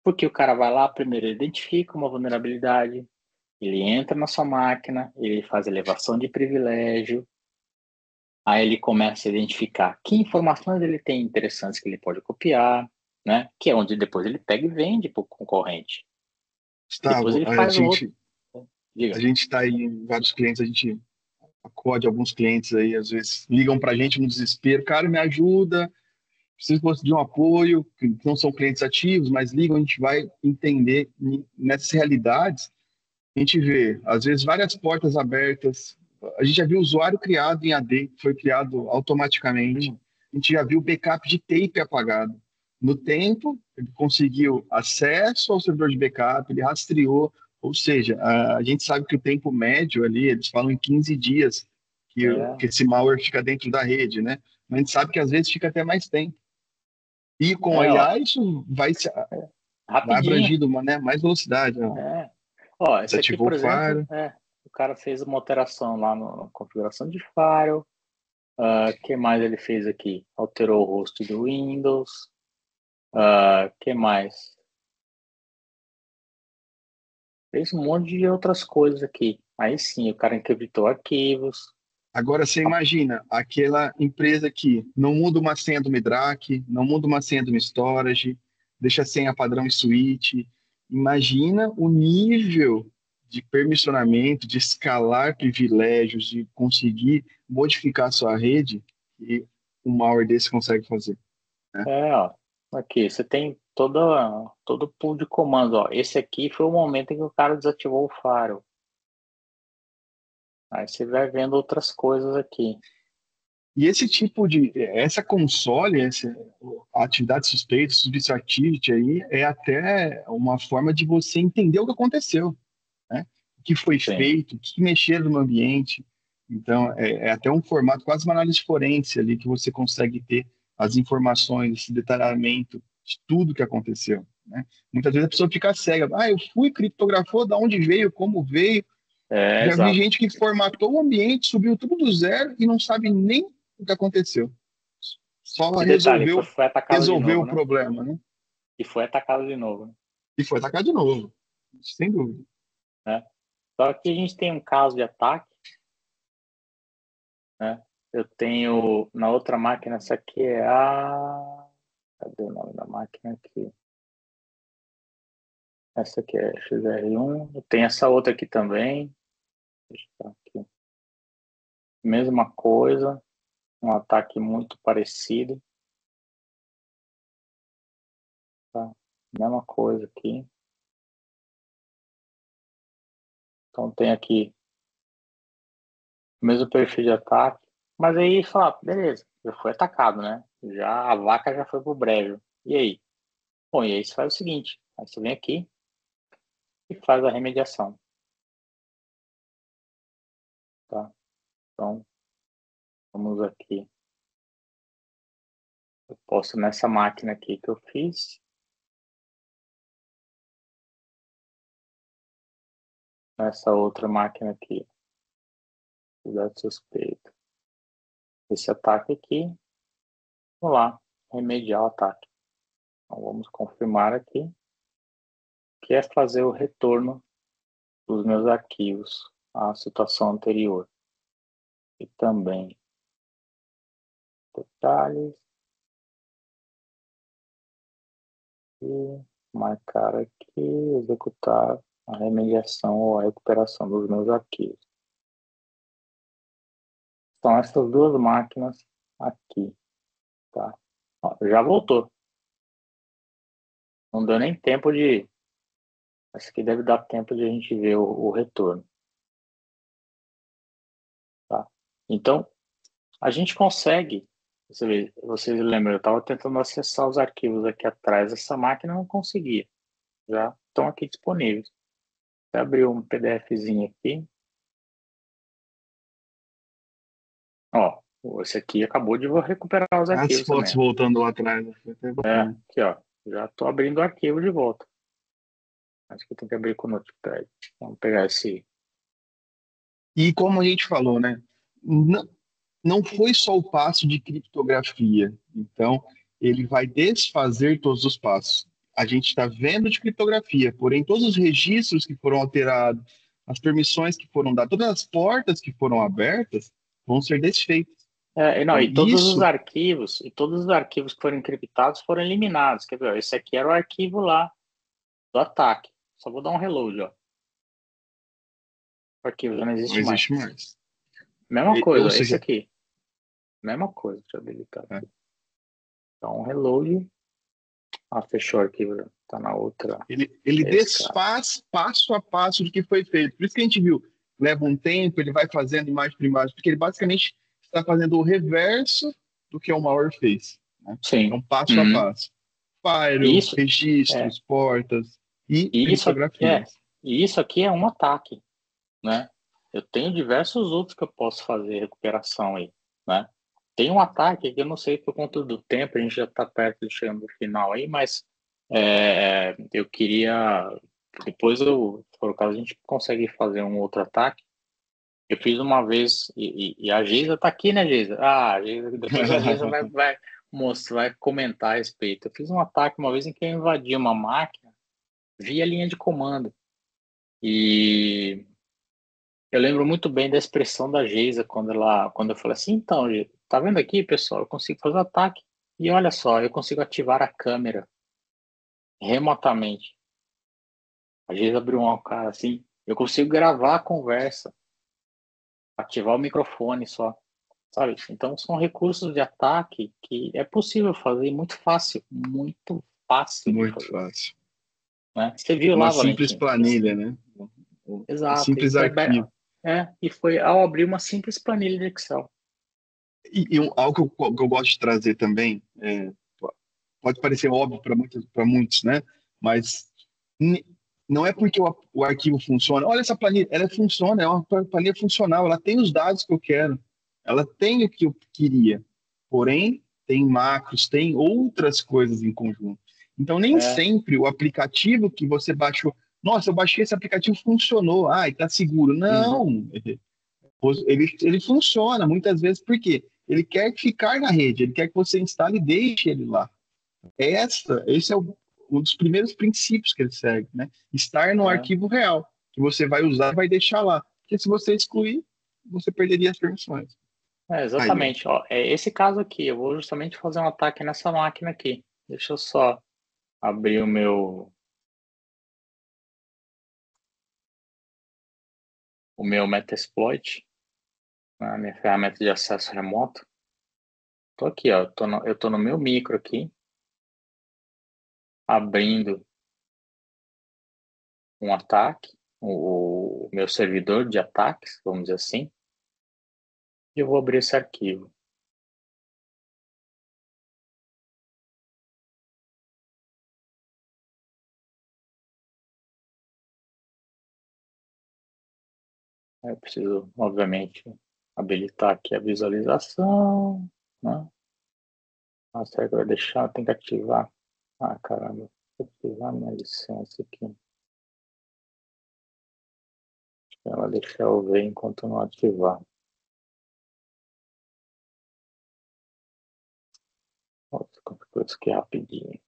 Porque o cara vai lá, primeiro ele identifica uma vulnerabilidade, ele entra na sua máquina, ele faz elevação de privilégio, aí ele começa a identificar que informações ele tem interessantes que ele pode copiar, né? Que é onde depois ele pega e vende para o concorrente. Depois Gustavo, ele a faz o outro. gente a Diga. gente está aí, vários clientes, a gente acode alguns clientes aí, às vezes ligam para a gente no desespero, cara, me ajuda, preciso de um apoio, que não são clientes ativos, mas ligam, a gente vai entender nessas realidades, a gente vê, às vezes, várias portas abertas, a gente já viu usuário criado em AD, que foi criado automaticamente, a gente já viu backup de tape apagado. No tempo, ele conseguiu acesso ao servidor de backup, ele rastreou, ou seja, a gente sabe que o tempo médio ali, eles falam em 15 dias que É, esse malware fica dentro da rede, né? Mas a gente sabe que às vezes fica até mais tempo. E com a ó, IA isso vai rapidinho. abrangindo né, mais velocidade. Ó. É. Ó, esse aqui, Desativou por o exemplo, Fire. o cara fez uma alteração lá na configuração de firewall. O que mais ele fez aqui? Alterou o host do Windows. Que mais? Fez um monte de outras coisas aqui. Aí sim, o cara encriptou arquivos. Agora você imagina aquela empresa que não muda uma senha do Midrake, não muda uma senha do Storage, deixa a senha padrão em switch. Imagina o nível de permissionamento, de escalar privilégios, de conseguir modificar a sua rede que um malware desse consegue fazer. Né? Ó. Aqui, você tem todo o pool de comandos. Ó. Esse aqui foi o momento em que o cara desativou o firewall. Aí você vai vendo outras coisas aqui. E esse tipo essa console, a atividade suspeita, Suspicious Activity aí, é até uma forma de você entender o que aconteceu, né? O que foi Sim. feito, o que mexeram no ambiente. Então, é até um formato, quase uma análise forense ali, que você consegue ter as informações, esse detalhamento de tudo que aconteceu, né? Muitas vezes a pessoa fica cega. Ah, eu fui, criptografou, da onde veio, como veio. Já vi Exato. gente que formatou o ambiente, subiu tudo do zero e não sabe nem o que aconteceu. Só E detalhe, resolveu, foi atacado de resolveu novo, o né? problema, né? E foi atacado de novo, E foi atacar de novo, sem dúvida. né? Só que a gente tem um caso de ataque, né? Eu tenho na outra máquina, essa aqui é a... Cadê o nome da máquina aqui? Essa aqui é XR1. Eu tenho essa outra aqui também. Deixa eu aqui. Mesma coisa, um ataque muito parecido. Tá? Mesma coisa aqui. Então tem aqui o mesmo perfil de ataque. Mas aí fala, beleza, já foi atacado, né? Já a vaca já foi pro brejo. E aí? Bom, e aí você faz o seguinte, aí você vem aqui e faz a remediação, tá? Então, vamos aqui. Eu posso nessa máquina aqui que eu fiz, nessa outra máquina aqui, atividade suspeita. Esse ataque aqui, vamos lá, remediar o ataque. Então, vamos confirmar aqui, que é fazer o retorno dos meus arquivos à situação anterior. E também detalhes e marcar aqui, executar a remediação ou a recuperação dos meus arquivos. São essas duas máquinas aqui, tá? Ó, já voltou. Não deu nem tempo de... Acho que deve dar tempo de a gente ver o retorno, tá? Então, a gente consegue... Vocês lembram, eu estava tentando acessar os arquivos aqui atrás dessa máquina, não conseguia. Já estão aqui disponíveis. Vou abrir um PDFzinho aqui. Ó, esse aqui acabou de recuperar os As arquivos fotos também. voltando lá atrás, foi até bacana. Aqui, ó. Já estou abrindo o arquivo de volta. Acho que eu tenho que abrir com o Notepad. Vamos pegar esse. E como a gente falou, né? Não foi só o passo de criptografia. Então, ele vai desfazer todos os passos. a gente está vendo de criptografia, porém todos os registros que foram alterados, as permissões que foram dadas, todas as portas que foram abertas vão ser desfeitas. Não, Então, e isso, todos os arquivos que foram encriptados foram eliminados. Quer ver? Esse aqui era o arquivo lá do ataque. Só vou dar um reload, ó. O arquivo já não não existe mais. existe mais. Mesma Ou coisa, ó, esse seja, aqui. Mesma coisa, deixa eu habilitar é, aqui. Então, um reload. Ah, fechou o arquivo, já. Tá na outra. ele Esse cara. desfaz passo a passo do que foi feito. Por isso que a gente viu, leva um tempo, ele vai fazendo imagem por imagem, porque ele basicamente está fazendo o reverso do que o malware fez. Né? Sim. Então, passo a Uhum. passo. Firewall, Isso, é, registros, portas e e isso, criptografias. e isso aqui é um ataque, né? Eu tenho diversos outros que eu posso fazer recuperação aí, né? Tem um ataque que eu não sei por conta do tempo, a gente já está perto de chegando no final aí, mas eu queria, depois se for o caso, a gente consegue fazer um outro ataque. Eu fiz uma vez, e a Geisa está aqui, né, Geisa? Ah, depois a Geisa vai mostrar, vai comentar a respeito. Eu fiz um ataque uma vez em que eu invadi uma máquina via linha de comando. E eu lembro muito bem da expressão da Geisa quando eu falei assim, então, Geisa, tá vendo aqui, pessoal? Eu consigo fazer o ataque. E olha só, eu consigo ativar a câmera remotamente. A Geisa abriu uma cara assim, eu consigo gravar a conversa, ativar o microfone só, sabe? Então são recursos de ataque que é possível fazer muito fácil de Muito fazer, fácil. né? Você viu Uma lá, simples Valentim? planilha, né? Um Exato, simples arquivo. e foi ao abrir uma simples planilha de Excel. Algo que eu gosto de trazer também, pode parecer óbvio para muitos, né? Mas n- não é porque o arquivo funciona. Olha essa planilha, ela funciona, é uma planilha funcional, ela tem os dados que eu quero, ela tem o que eu queria. Porém, tem macros, tem outras coisas em conjunto. Então, nem É, sempre o aplicativo que você baixou, nossa, eu baixei esse aplicativo, funcionou, está seguro. uhum, Não, ele funciona muitas vezes porque ele quer ficar na rede, ele quer que você instale e deixe ele lá. Esse é um dos primeiros princípios que ele segue, né? Estar no é. arquivo real, que você vai usar e vai deixar lá. Porque se você excluir, você perderia as permissões. Aí, ó. Exatamente. Ó, é esse caso aqui. Eu vou justamente fazer um ataque nessa máquina aqui. Deixa eu só abrir o meu Metasploit, né, a minha ferramenta de acesso remoto. Tô aqui, ó. Eu tô no meu micro aqui, abrindo um ataque, o meu servidor de ataques, vamos dizer assim, e eu vou abrir esse arquivo. Eu preciso, obviamente, habilitar aqui a visualização, né? Ah, será que vai deixar? Tem que ativar. Ah, caramba. Vou ativar minha licença aqui. Ela deixa eu ver enquanto não ativar. Nossa, configura isso aqui rapidinho.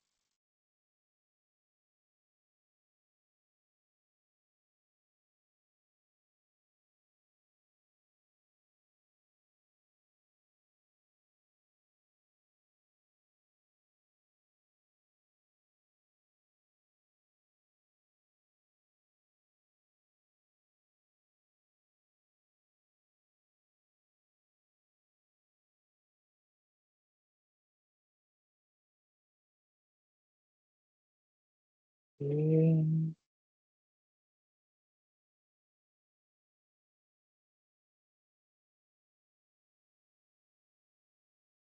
E-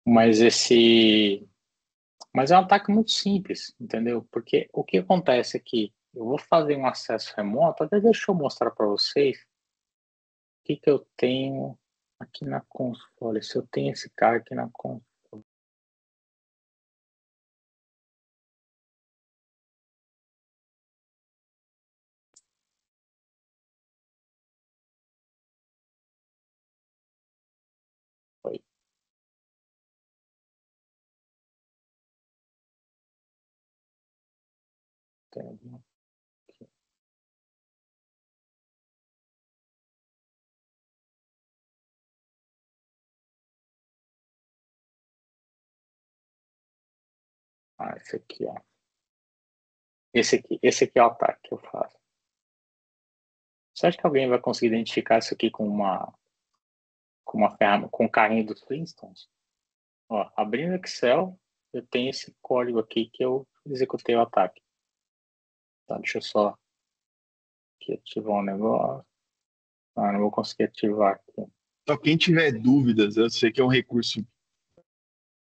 Mas esse. Mas é um ataque muito simples, entendeu? Porque o que acontece aqui? Eu vou fazer um acesso remoto, até deixa eu mostrar para vocês o que eu tenho aqui na console. Se eu tenho esse cara aqui na console. Tem alguma- Ah, esse aqui, ó. Esse aqui é o ataque que eu faço. Você acha que alguém vai conseguir identificar isso aqui com uma ferramenta, com o carrinho dos Flintstones? Ó, abrindo o Excel, eu tenho esse código aqui que eu executei o ataque. Tá, deixa eu só aqui ativar um negócio. Ah, não vou conseguir ativar aqui. Então, quem tiver dúvidas, eu sei que é um recurso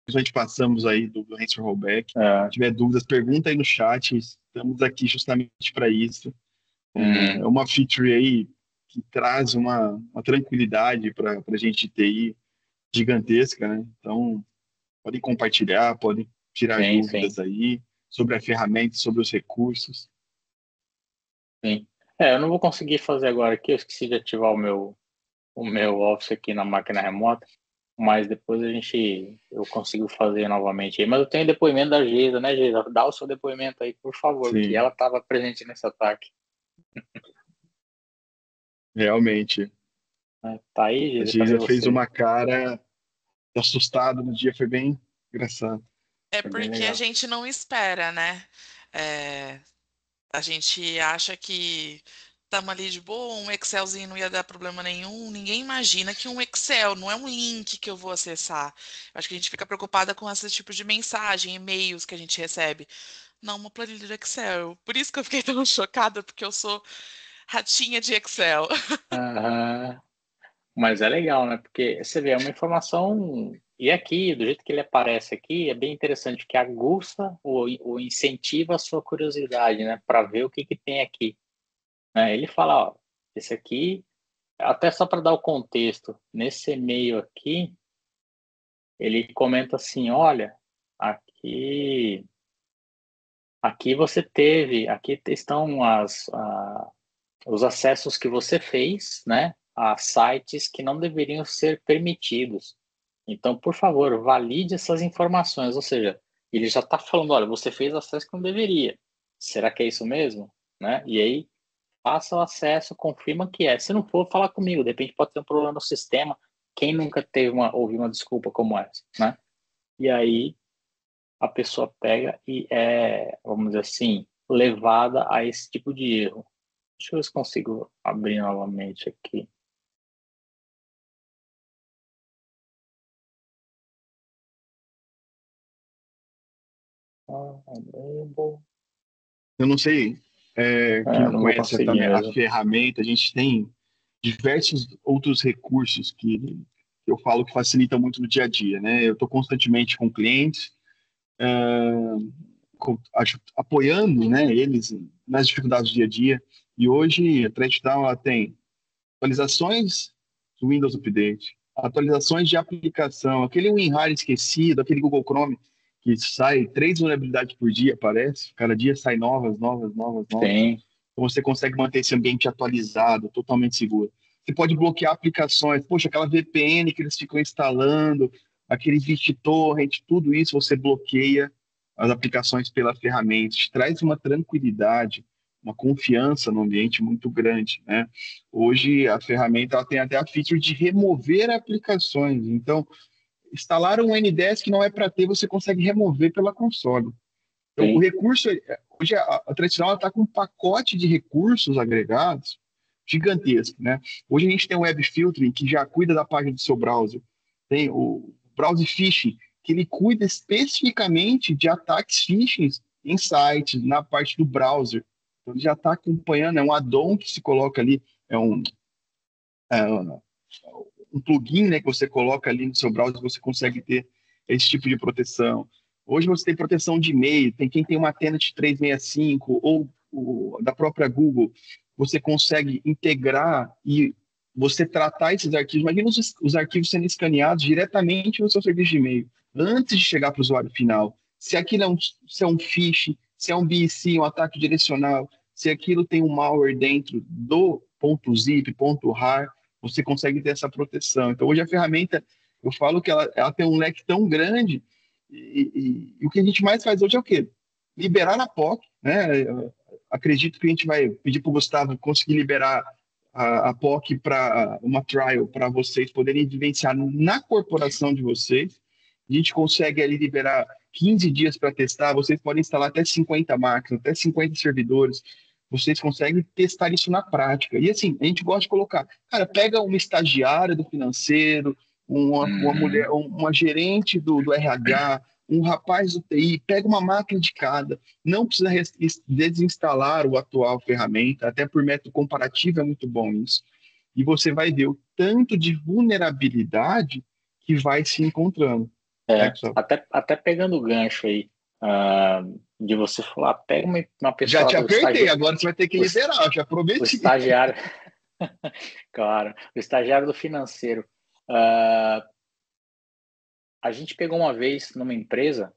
que a gente passamos aí do Answer Rollback. É, Se tiver dúvidas, pergunta aí no chat. Estamos aqui justamente para isso. É uma feature aí que traz uma tranquilidade para a gente de TI gigantesca, né? Então, podem compartilhar, podem tirar sim, sim, dúvidas aí sobre a ferramenta, sobre os recursos. sim. Eu não vou conseguir fazer agora aqui, eu esqueci de ativar o meu Office aqui na máquina remota, mas depois eu consigo fazer novamente aí. Mas eu tenho depoimento da Geisa, né, Geisa? Dá o seu depoimento aí, por favor, que Sim, ela estava presente nesse ataque. realmente. Né? Tá aí, A Geisa? Cadê Geisa fez você? uma cara assustada no dia, foi bem engraçado. É É bem porque a legal. gente não espera, né? É, a gente acha que estamos ali de boa, um Excelzinho não ia dar problema nenhum. Ninguém imagina que um Excel não é um link que eu vou acessar. Acho que a gente fica preocupada com esse tipo de mensagem, e-mails que a gente recebe. Não, uma planilha de Excel. Por isso que eu fiquei tão chocada, porque eu sou ratinha de Excel. Aham. Mas é legal, né? Porque você vê, é uma informação. E aqui, do jeito que ele aparece aqui, é bem interessante que aguça ou incentiva a sua curiosidade, né? Para ver o que que tem aqui. Né? Ele fala, ó, esse aqui, até só para dar o contexto, nesse e-mail aqui, ele comenta assim, olha, aqui você teve, aqui estão os acessos que você fez, né, a sites que não deveriam ser permitidos. Então, por favor, valide essas informações. Ou seja, ele já está falando, olha, você fez acesso que não deveria. Será que é isso mesmo? Né? E aí, faça o acesso, confirma que é. Se não for, fala comigo. De repente pode ter um problema no sistema. Quem nunca ouviu uma desculpa como essa, né? E aí, a pessoa pega e é, vamos dizer assim, levada a esse tipo de erro. Deixa eu ver se consigo abrir novamente aqui. Label. Eu não sei, quem não Não vou conhece conseguir também a mesmo. ferramenta, a gente tem diversos outros recursos que eu falo que facilitam muito no dia a dia, né? Eu estou constantemente com clientes, apoiando, né, eles nas dificuldades do dia a dia. E hoje a TradeDown ela tem atualizações do Windows Update, atualizações de aplicação, aquele WinRAR esquecido, aquele Google Chrome que sai 3 vulnerabilidades por dia, parece. Cada dia sai novas, novas, novas, novas. Tem, Então você consegue manter esse ambiente atualizado, totalmente seguro. Você pode bloquear aplicações, poxa, aquela VPN que eles ficam instalando, aquele BitTorrent, tudo isso você bloqueia as aplicações pela ferramenta. Te traz uma tranquilidade, uma confiança no ambiente muito grande, né? Hoje a ferramenta ela tem até a feature de remover aplicações. Então, instalar um NDES que não é para ter, você consegue remover pela console. Então, o tem. recurso, hoje a tradicional está com um pacote de recursos agregados gigantesco, né? Hoje a gente tem o Web Filtering, que já cuida da página do seu browser. Tem o Browser Phishing, que ele cuida especificamente de ataques phishing em sites, na parte do browser. Então, ele já está acompanhando, é um add-on que se coloca ali, é um plugin, né, que você coloca ali no seu browser, você consegue ter esse tipo de proteção. Hoje você tem proteção de e-mail, tem quem tem uma Tenant 365 ou da própria Google, você consegue integrar e você tratar esses arquivos. Imagina os arquivos sendo escaneados diretamente no seu serviço de e-mail, antes de chegar para o usuário final. Se aquilo se é um phishing, se é um BEC, um ataque direcional, se aquilo tem um malware dentro do .zip, .rar, você consegue ter essa proteção. Então, hoje a ferramenta, eu falo que ela tem um leque tão grande e o que a gente mais faz hoje é o quê? liberar na POC, né? Eu acredito que a gente vai pedir para o Gustavo conseguir liberar a POC para uma trial para vocês poderem vivenciar na corporação de vocês. A gente consegue ali liberar 15 dias para testar, vocês podem instalar até 50 máquinas, até 50 servidores, vocês conseguem testar isso na prática. E assim, a gente gosta de colocar, cara, pega uma estagiária do financeiro, uma mulher, uma gerente do RH, um rapaz do TI, pega uma máquina de cada, não precisa desinstalar o atual ferramenta, até por método comparativo é muito bom isso. E você vai ver o tanto de vulnerabilidade que vai se encontrando. Até pegando o gancho aí, de você falar, pega uma Já pessoa te do apertei, agora você vai ter que liberar, eu já o prometi. estagiário, claro, o estagiário do financeiro. A gente pegou uma vez numa empresa,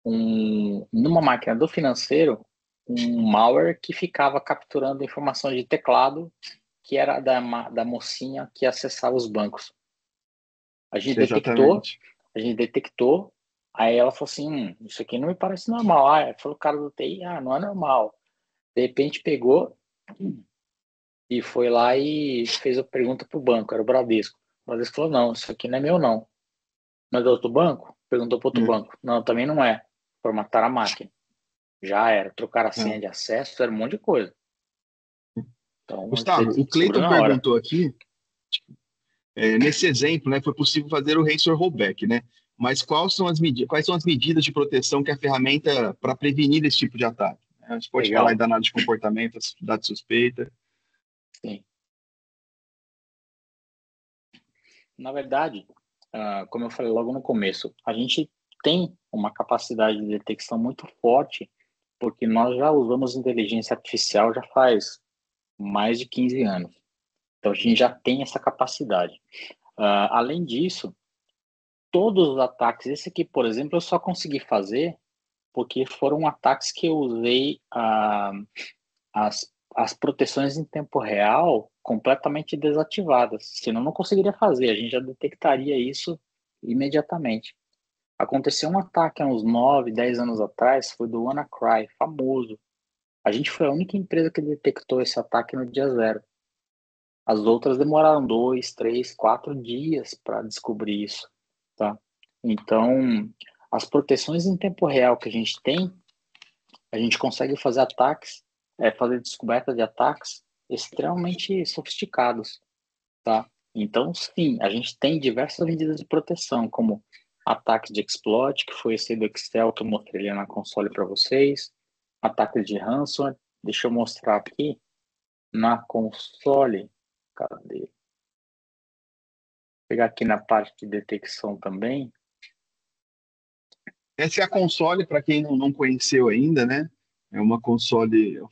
numa máquina do financeiro, um malware que ficava capturando informação de teclado que era da mocinha que acessava os bancos. A gente Exatamente. detectou, aí ela falou assim, isso aqui não me parece normal. Falou o cara do TI, não é normal. De repente pegou e foi lá e fez a pergunta pro banco, era o Bradesco. O Bradesco falou, não, isso aqui não é meu não. Mas do outro banco? Perguntou para outro banco. Não, também não é. Formataram a máquina. Já era. Trocaram a senha de acesso, era um monte de coisa. Então, Gustavo, o descobriu Cleiton na hora. perguntou aqui, nesse exemplo, né, foi possível fazer o Razor Rollback, né? Mas quais são as medidas de proteção que a ferramenta para prevenir esse tipo de ataque? A gente pode falar da análise de comportamento, dado suspeita. Sim. Na verdade, como eu falei logo no começo, a gente tem uma capacidade de detecção muito forte, porque nós já usamos inteligência artificial já faz mais de 15 anos. Então, a gente já tem essa capacidade. Além disso, todos os ataques, esse aqui, por exemplo, eu só consegui fazer porque foram ataques que eu usei as proteções em tempo real completamente desativadas. Senão, não conseguiria fazer. A gente já detectaria isso imediatamente. Aconteceu um ataque há uns 9, 10 anos atrás, foi do WannaCry, famoso. A gente foi a única empresa que detectou esse ataque no dia zero. As outras demoraram 2, 3, 4 dias para descobrir isso, tá? Então, as proteções em tempo real que a gente tem, a gente consegue fazer ataques, fazer descoberta de ataques extremamente sofisticados, tá? Então, sim, a gente tem diversas medidas de proteção, como ataque de exploit, que foi esse do Excel que eu mostrei ali na console para vocês, ataque de ransomware, deixa eu mostrar aqui na console, cadê? Vou pegar aqui na parte de detecção também. Essa é a console, para quem não conheceu ainda, né? É uma console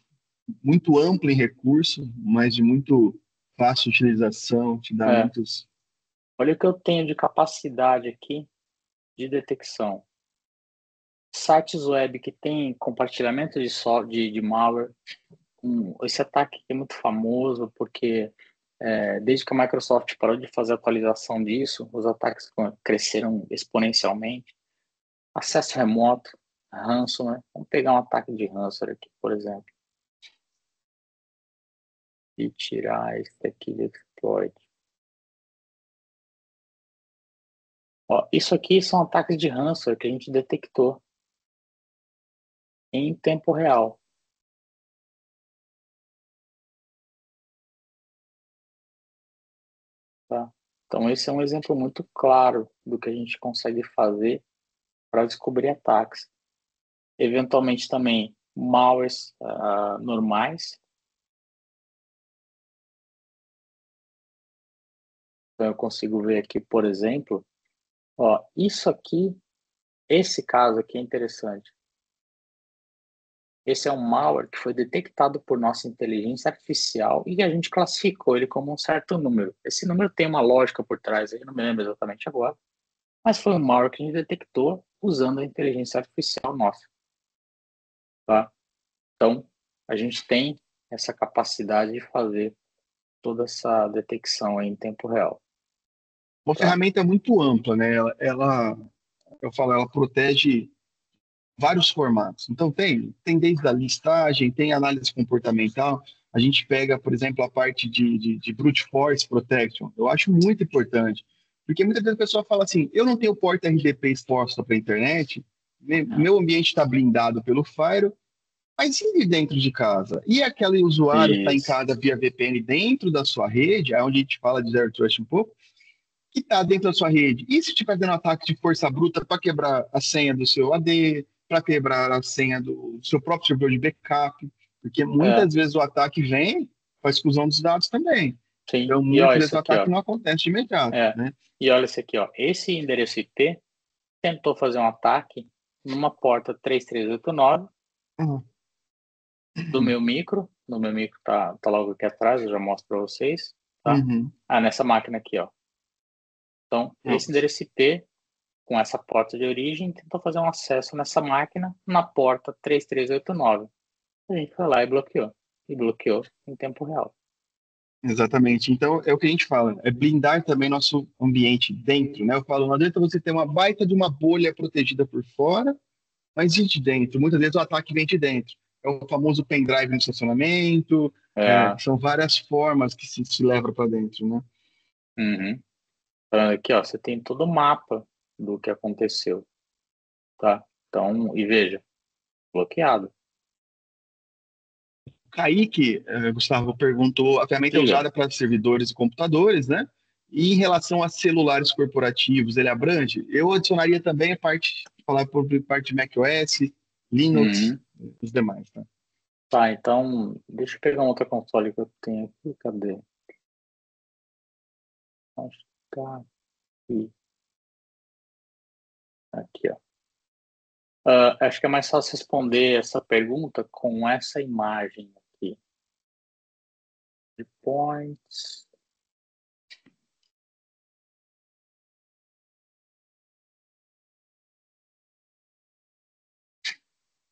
muito ampla em recursos, mas de muito fácil utilização, te dá muitos... Olha o que eu tenho de capacidade aqui de detecção. Sites web que tem compartilhamento de malware. Esse ataque é muito famoso porque desde que a Microsoft parou de fazer atualização disso, os ataques cresceram exponencialmente. Acesso remoto, ransomware. Vamos pegar um ataque de ransomware aqui, por exemplo. E tirar esse aqui de exploit. Isso aqui são ataques de ransomware que a gente detectou em tempo real. Tá? Então, esse é um exemplo muito claro do que a gente consegue fazer para descobrir ataques. Eventualmente também malwares normais. Então, eu consigo ver aqui, por exemplo, isso aqui, esse caso aqui é interessante. Esse é um malware que foi detectado por nossa inteligência artificial e a gente classificou ele como um certo número. Esse número tem uma lógica por trás, eu não me lembro exatamente agora, mas foi um malware que a gente detectou usando a inteligência artificial nossa. Tá? Então, a gente tem essa capacidade de fazer toda essa detecção aí em tempo real. Uma ferramenta muito ampla, né? Ela protege vários formatos. Então, tem desde a listagem, tem análise comportamental. A gente pega, por exemplo, a parte de brute force protection. Eu acho muito importante, porque muitas vezes a pessoa fala assim, eu não tenho porta RDP exposta para a internet, meu ambiente está blindado pelo Firewall, mas e dentro de casa? E aquele usuário que está em Isso. casa via VPN dentro da sua rede, é onde a gente fala de Zero Trust um pouco, que está dentro da sua rede. E se estiver dando ataque de força bruta para quebrar a senha do seu AD, para quebrar a senha do seu próprio servidor de backup? Porque É, muitas vezes o ataque vem com a exclusão dos dados também. sim. Então, E ó, muitas vezes isso o aqui, ataque ó. não acontece de imediato, É. né? E olha isso aqui, ó. Esse endereço IP tentou fazer um ataque numa porta 3389 Uhum. do meu micro. No meu micro tá logo aqui atrás, eu já mostro para vocês, tá? Uhum. Nessa máquina aqui, ó. Então, esse Nossa. endereço IP com essa porta de origem tentou fazer um acesso nessa máquina na porta 3389. A gente foi lá e bloqueou. E bloqueou em tempo real. Exatamente. Então, é o que a gente fala, é blindar também nosso ambiente dentro, né? Eu falo, não adianta você ter uma baita de uma bolha protegida por fora, mas e de dentro? Muitas vezes o ataque vem de dentro. É o famoso pendrive no estacionamento, É, são várias formas que se leva para dentro, né? uhum. Falando aqui, ó, você tem todo o mapa do que aconteceu, tá? Então, e veja, bloqueado. Kaique, Gustavo, perguntou, a ferramenta é Diga. usada para servidores e computadores, né? E em relação a celulares corporativos, ele abrange? Eu adicionaria também a parte, falar por parte de macOS, Linux, Uhum. os demais, tá? Tá, então, deixa eu pegar um outro console que eu tenho aqui. Cadê? Acho que tá aqui. Aqui, ó. Acho que é mais fácil responder essa pergunta com essa imagem aqui. De points.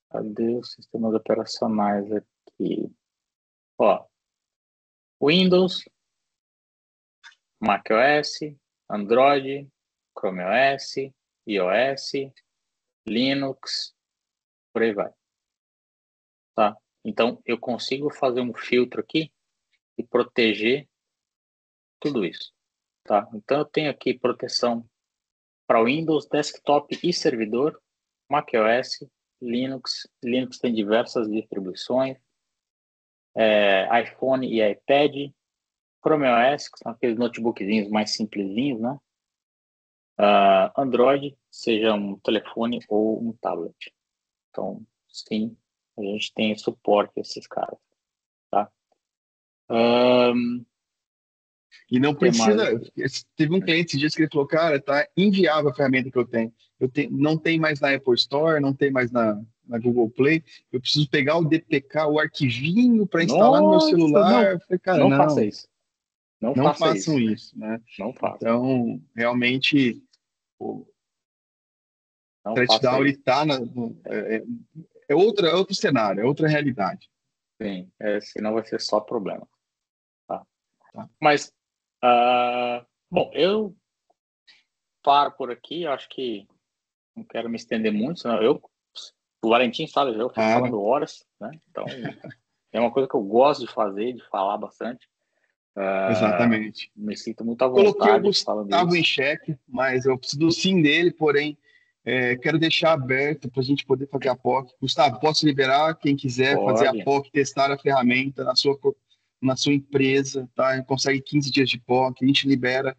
Cadê os sistemas operacionais aqui? Ó, Windows, macOS, Android, Chrome OS, iOS, Linux, por aí vai, tá? Então, eu consigo fazer um filtro aqui e proteger tudo isso, tá? Então, eu tenho aqui proteção para Windows, desktop e servidor, macOS, Linux. Linux tem diversas distribuições, iPhone e iPad, Chrome OS, que são aqueles notebookzinhos mais simplesinhos, né? Android, seja um telefone ou um tablet. Então, sim, a gente tem suporte a esses caras, tá? E não Que mais precisa. aqui? Teve um cliente esses dias que ele falou, cara, tá inviável a ferramenta que eu tenho. Não tem mais na Apple Store, não tem mais na Google Play. Eu preciso pegar o DPK, o arquivinho para instalar no meu Nossa, celular. não, Eu falei, cara, não faça não, isso. Não não faça façam isso. isso, né? Não faça. Então, realmente, o Não faça Threatdown, ele isso. tá é outro cenário, é outra realidade. Sim, senão vai ser só problema. Tá? Tá? Mas, bom, eu paro por aqui. Eu acho que não quero me estender muito, senão o Valentim sabe, eu fico Para. falando horas, né? Então, é uma coisa que eu gosto de fazer, de falar bastante. Exatamente. Me sinto muito à Coloquei o vontade falando Gustavo em isso. xeque, mas eu preciso do sim dele, porém, quero deixar aberto para a gente poder fazer a POC. Gustavo, posso liberar quem quiser fazer a Pode. POC, testar a ferramenta na sua empresa, tá? Consegue 15 dias de POC, a gente libera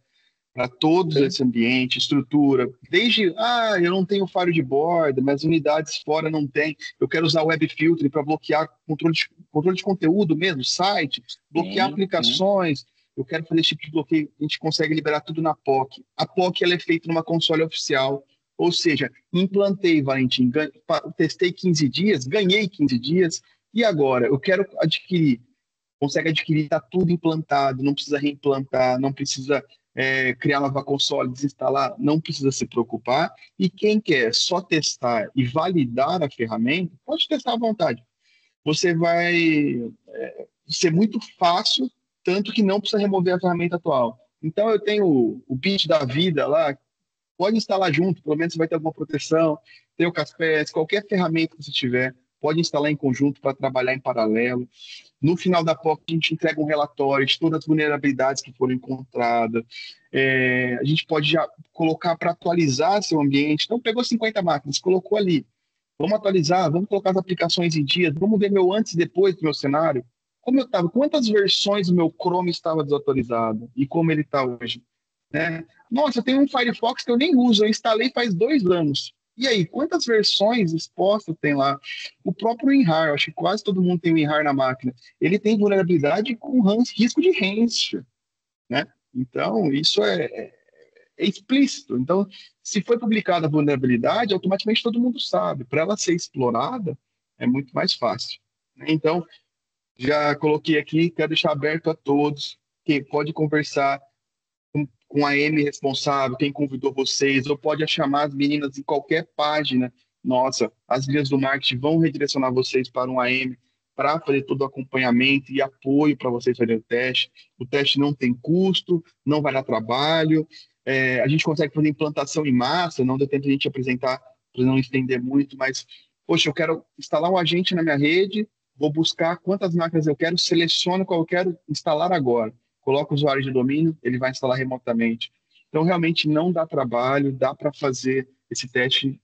para todos Sim, esse ambiente, estrutura, desde, eu não tenho faro de borda, mas unidades fora não tem, eu quero usar web filtering para bloquear controle de conteúdo mesmo, site, bloquear sim, sim. aplicações, eu quero fazer esse tipo de bloqueio, a gente consegue liberar tudo na POC. A POC ela é feita numa console oficial, ou seja, implantei, Valentim, testei 15 dias, ganhei 15 dias, e agora eu quero adquirir, consegue adquirir, está tudo implantado, não precisa reimplantar, não precisa criar nova console, desinstalar, não precisa se preocupar. E quem quer só testar e validar a ferramenta, pode testar à vontade. Você vai ser muito fácil, tanto que não precisa remover a ferramenta atual. Então eu tenho o Bit da vida lá, pode instalar junto, pelo menos você vai ter alguma proteção, tem o Caspers, qualquer ferramenta que você tiver, pode instalar em conjunto para trabalhar em paralelo. No final da POC, a gente entrega um relatório de todas as vulnerabilidades que foram encontradas. A gente pode já colocar para atualizar seu ambiente. Então, pegou 50 máquinas, colocou ali. Vamos atualizar, vamos colocar as aplicações em dias, vamos ver meu antes e depois do meu cenário. Como eu estava, quantas versões do meu Chrome estava desatualizado e como ele está hoje, né? Nossa, eu tenho um Firefox que eu nem uso, eu instalei faz 2 anos. E aí, quantas versões expostas tem lá? O próprio WinRAR, acho que quase todo mundo tem WinRAR na máquina. Ele tem vulnerabilidade com risco de ransomware, né? Então, isso é explícito. Então, se foi publicada a vulnerabilidade, automaticamente todo mundo sabe. Para ela ser explorada, é muito mais fácil, né? Então, já coloquei aqui, quero deixar aberto a todos, que pode conversar com a M responsável, quem convidou vocês, ou pode chamar as meninas em qualquer página. Nossa, as linhas do marketing vão redirecionar vocês para um AM para fazer todo o acompanhamento e apoio para vocês fazerem o teste. O teste não tem custo, não vai dar trabalho. A gente consegue fazer implantação em massa, não deu tempo de a gente apresentar para não estender muito, mas, poxa, eu quero instalar um agente na minha rede, vou buscar quantas máquinas eu quero, seleciono qual eu quero instalar agora, coloca o usuário de domínio, ele vai instalar remotamente. Então, realmente não dá trabalho, dá para fazer esse teste